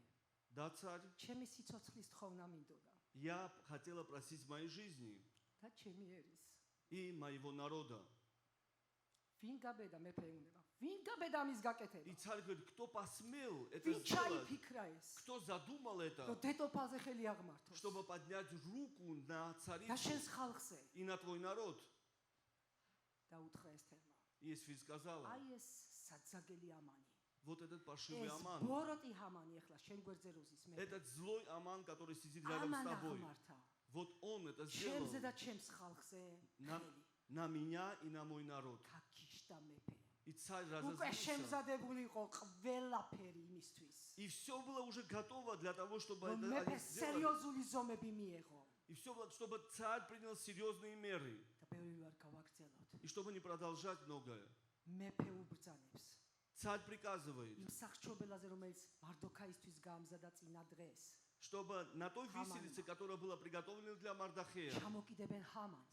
да, царь, ჩემი სიცოცხლის თხოვნა მინდოდა я хотела просить моей жизни და ჩემი ერის. и моего народа. ვინ გაბედა მეფე უნდა? ვინ გაბედა ამის გაკეთება? И царь говорит, кто посмел это ვინ сделать? ჩაიფიქრა ეს? Кто задумал это, რომ დედოფალზე ხელი აღმართოს чтобы поднять руку на და царицу შენს ხალხზე и на твой народ? და უთხრა ესთერმა. И Эсфирь сказала, აი ეს საძაგელი ამანი. вот этот паршивый ეს Аман, ბოროტი ამანი ახლა შენ გვერდზე როზის მე. этот злой Аман, который сидит рядом с ამან тобой, აღმართა. вот он это сделал ჩემზე და ჩემს ხალხზე на, ხელი. на меня и на мой народ. კაკიშტა მეფე. И царь უკვე разозлился. შემზადებული იყო ყველაფერი იმისთვის. И все было уже готово для того, чтобы რომ это მეფე они сделали. სერიოზული зомები მიეღო И все было, чтобы царь принял серьезные меры. და ბევრი ვარ გავაგრძელოთ. И чтобы не продолжать многое. მეფე უბრძანებს Царь приказывает, იმ სახჩობელაზე, რომელიც მარდოქაისთვის გაამზადა წინა დღეს. чтобы на той виселице, которая была приготовлена для Мардахея, ჩამოკიდებენ ჰამანს.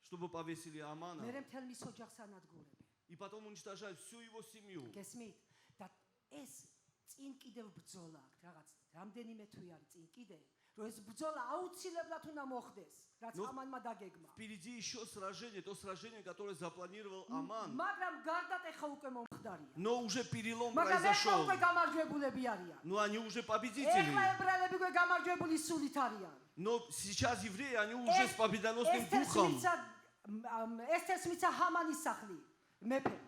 чтобы повесили Амана, მერე მთელ მის ოჯახს ანადგურებენ. и потом уничтожать всю его семью. გესმით? და ეს წინ კიდევ ბრძოლა აქვს, რაღაც რამდენიმე თვე არის წინ კიდე, რომ ეს ბრძოლა აუცილებლად უნდა მოხდეს, რაც Ну, ამანმა დაგეგმა. Впереди еще сражение, то сражение, которое запланировал Аман. მაგრამ გარდატეხა უკვე მომხდარია. Но уже перелом მაგრამ ეხლა произошел. უკვე გამარჯვებულები არიან. Но они уже ეხლა победители. ებრაელები უკვე გამარჯვებული სულით არიან. Но сейчас евреи, они уже с победоносным духом. ეს მიცა ჰამანის სახლი, მეფე.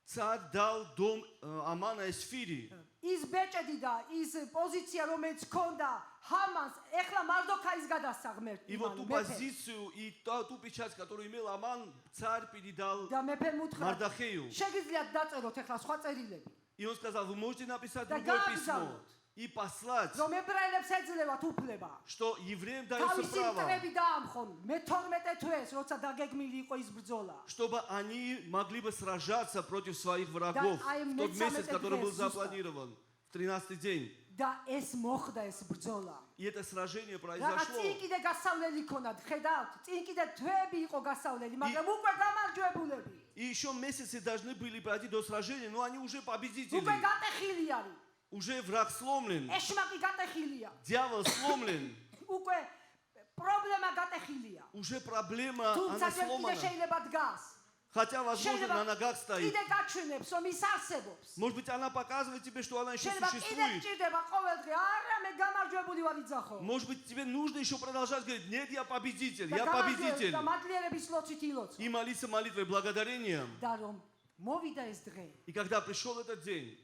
Царь дал дом Амана Эсфири. ის ბეჭედი და ის პოზიცია, რომელიც ჰქონდა ჰამანს, ეხლა მარდოქაის გადასცა ღმერთი. И вот ту позицию и ту печать, которую имел Аман, царь передал და მეფემ უთხრა, Мардахею. შეგიძლიათ დაწეროთ ეხლა სხვა წერილები, И он сказал, вы можете написать Да другое как письмо зовут? и послать, რომ ებრაელებს ეძლევათ უფლება. что евреям дается თავისი право, მტრები დაამხონ. მე-12 თვეს, როცა დაგეგმილი იყო ის ბრძოლა. чтобы они могли бы сражаться против своих врагов Да, в тот месяц, который был зуста. запланирован, в 13-й день. და ეს მოხდა ეს ბრძოლა. И это сражение რაღაც произошло. წინ კიდე გასავლელი ქონათ, ხედავთ? წინ კიდე თვეები იყო გასავლელი, მაგრამ უკვე გამარჯვებულები. И еще месяцы должны были пройти до сражения, но они уже победители. უკვე გატეხილი არის. Уже враг сломлен, ეშმაკი გატეხილია. дьявол сломлен, უკვე პრობლემა გატეხილია. уже проблема, თუმცა она ჯერ კიდე сломана. შეიძლება დგას. Хотя, возможно, на ногах стоит. კიდე გაჩვენებს, რომ ის არსებობს. Может быть, она показывает тебе, что она еще შეიძლება კიდე существует. გჭირდება ყოველდღე, არა მე გამარჯვებული ვარ იძახო. Может быть, тебе нужно еще продолжать говорить, нет, я победитель, და я победитель. და მადლიერების ლოცვით ილოცო. И молиться молитвой благодарением. და რომ მოვიდა ეს დღე, И когда пришел этот день,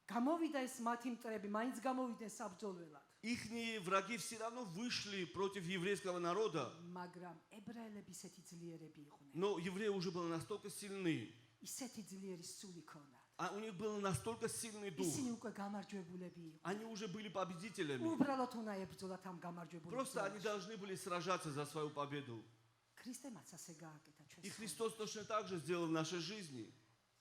გამოვიდა ეს მათი მტრები, მაინც გამოვიდნენ საბრძოლველად. ихние враги все равно вышли против еврейского народа. მაგრამ ებრაელები ისეთი ძლიერები იყვნენ. Но евреи уже были настолько сильны, ისეთი ძლიერი სული ქონდათ. а у них был настолько сильный дух. ისინი უკვე გამარჯვებულები იყვნენ. Они уже были победителями. უბრალოდ უნდა ებრძოლათ ამ გამარჯვებულ Просто они ბრძოლაში. должны были сражаться за свою победу. ქრისტემაც ასე გააკეთა И ჩვენს. Христос точно так же сделал в нашей жизни.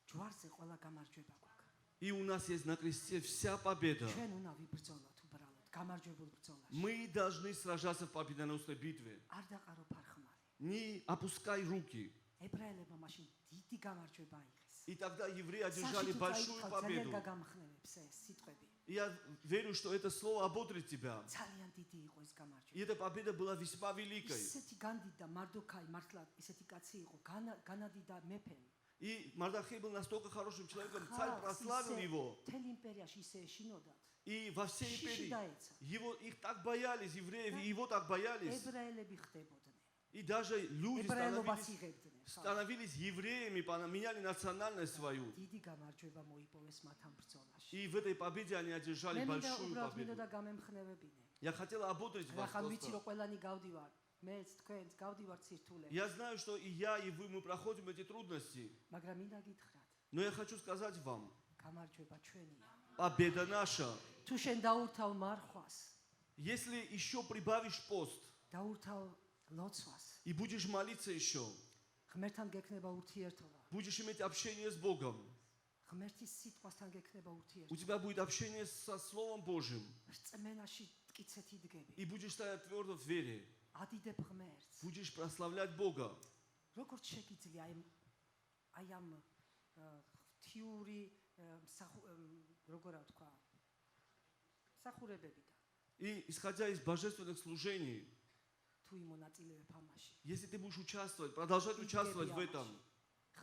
ჯვარზე ყველა გამარჯვება გვაქვს. И у нас есть на кресте вся победа. ჩვენ უნდა ვიბრძოლოთ უბრალოდ გამარჯვებულ ბრძოლაში. Мы должны сражаться в победоносной битве. არ დაყარო ფარხმარი. Не опускай руки. ებრაელებმა მაშინ დიდი გამარჯვება აიღეს. И тогда евреи одержали большую ძალიან победу. გაგამხნევებს ეს სიტყვები. И я верю, что это слово ободрит тебя. ძალიან დიდი იყო ეს გამარჯვება. И эта победа была весьма великой. ისეთი განდიდა მარდოქაი მართლა ისეთი кაცი იყო განადიდა მეფემ. И Мардахей был настолько хорошим человеком, царь прославил его. მთელ იმპერიაში ისე ეშინოდათ. И во всей империи Считается. их так боялись, евреев, и его так боялись. ებრაელები ხდებოდნენ. И даже люди ებრაელობას იღებდნენ. становились евреями, меняли национальность свою. დიდი გამარჯვება მოიპოვეს მათ ამ ბრძოლაში. И в этой победе они одержали მე მინდა большую უბრალოდ победу. მინდოდა გამემხნევებინე. Я хотела ободрить вас ახლა ვიცი просто. რომ ყველანი გავდივარ. მეც თქვენც გავდივართ სირთულე. Я знаю, что и я, и вы, мы проходим эти трудности. მაგრამ მინდა გითხრათ, Но я хочу сказать вам, გამარჯვება ჩვენია. победа наша. თუ შენ დაურთავ მარხვას, Если еще прибавишь пост დაურთავ ლოცვას, и будешь молиться еще, ღმერთთან გექნება ურთიერთობა. будешь иметь общение с Богом, ღმერთის სიტყვასთან გექნება у ურთიერთობა. тебя будет общение со Словом Божьим, რწმენაში მტკიცეთი დგები. и будешь стоять твердо в вере, ადიდებ ღმერთს. будешь прославлять Бога. როგორც შეგიძლია აი ამ ღვთიური როგორ ვთქვა სახურებებიდან И исходя из божественных служений, თუ იმონაწილეებ ამაში. если ты будешь участвовать, продолжать участвовать в этом,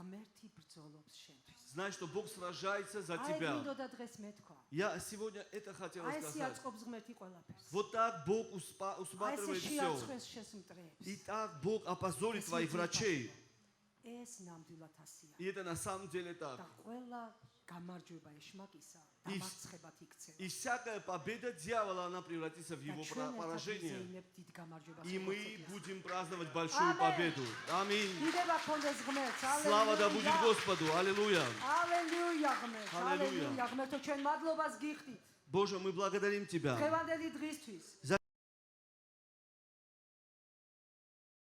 ღმერთი ბრძოლობს შენთვის. Знай, что Бог сражается за აი тебя. გინდოდა დღეს მეთქვა. Я сегодня это хотел აი ეს сказать. იაწყობს ღმერთი ყველაფერს. Вот так Бог აი ეს усматривает все. შეაწყვეს შენს მტრეებს. И так Бог опозорит твоих врачей. ეს ნამდვილად ასია. И это на самом деле так. და ყველა გამარჯვება ეშმაკისა დამარცხებად იქცევა. И всякая победа дьявола, она превратится в его поражение. დიდ გამარჯვებას. И мы будем праздновать большую победу. Аминь. დიდება კონდეს ღმერთს. Слава да будет Господу. Аллилуйя. ალელუია ღმერთს. Аллилуйя. ალელუია ღმერთო, ჩვენ მადლობას გიხდით. Боже, мы благодарим Тебя. დღევანდელი დღისთვის. За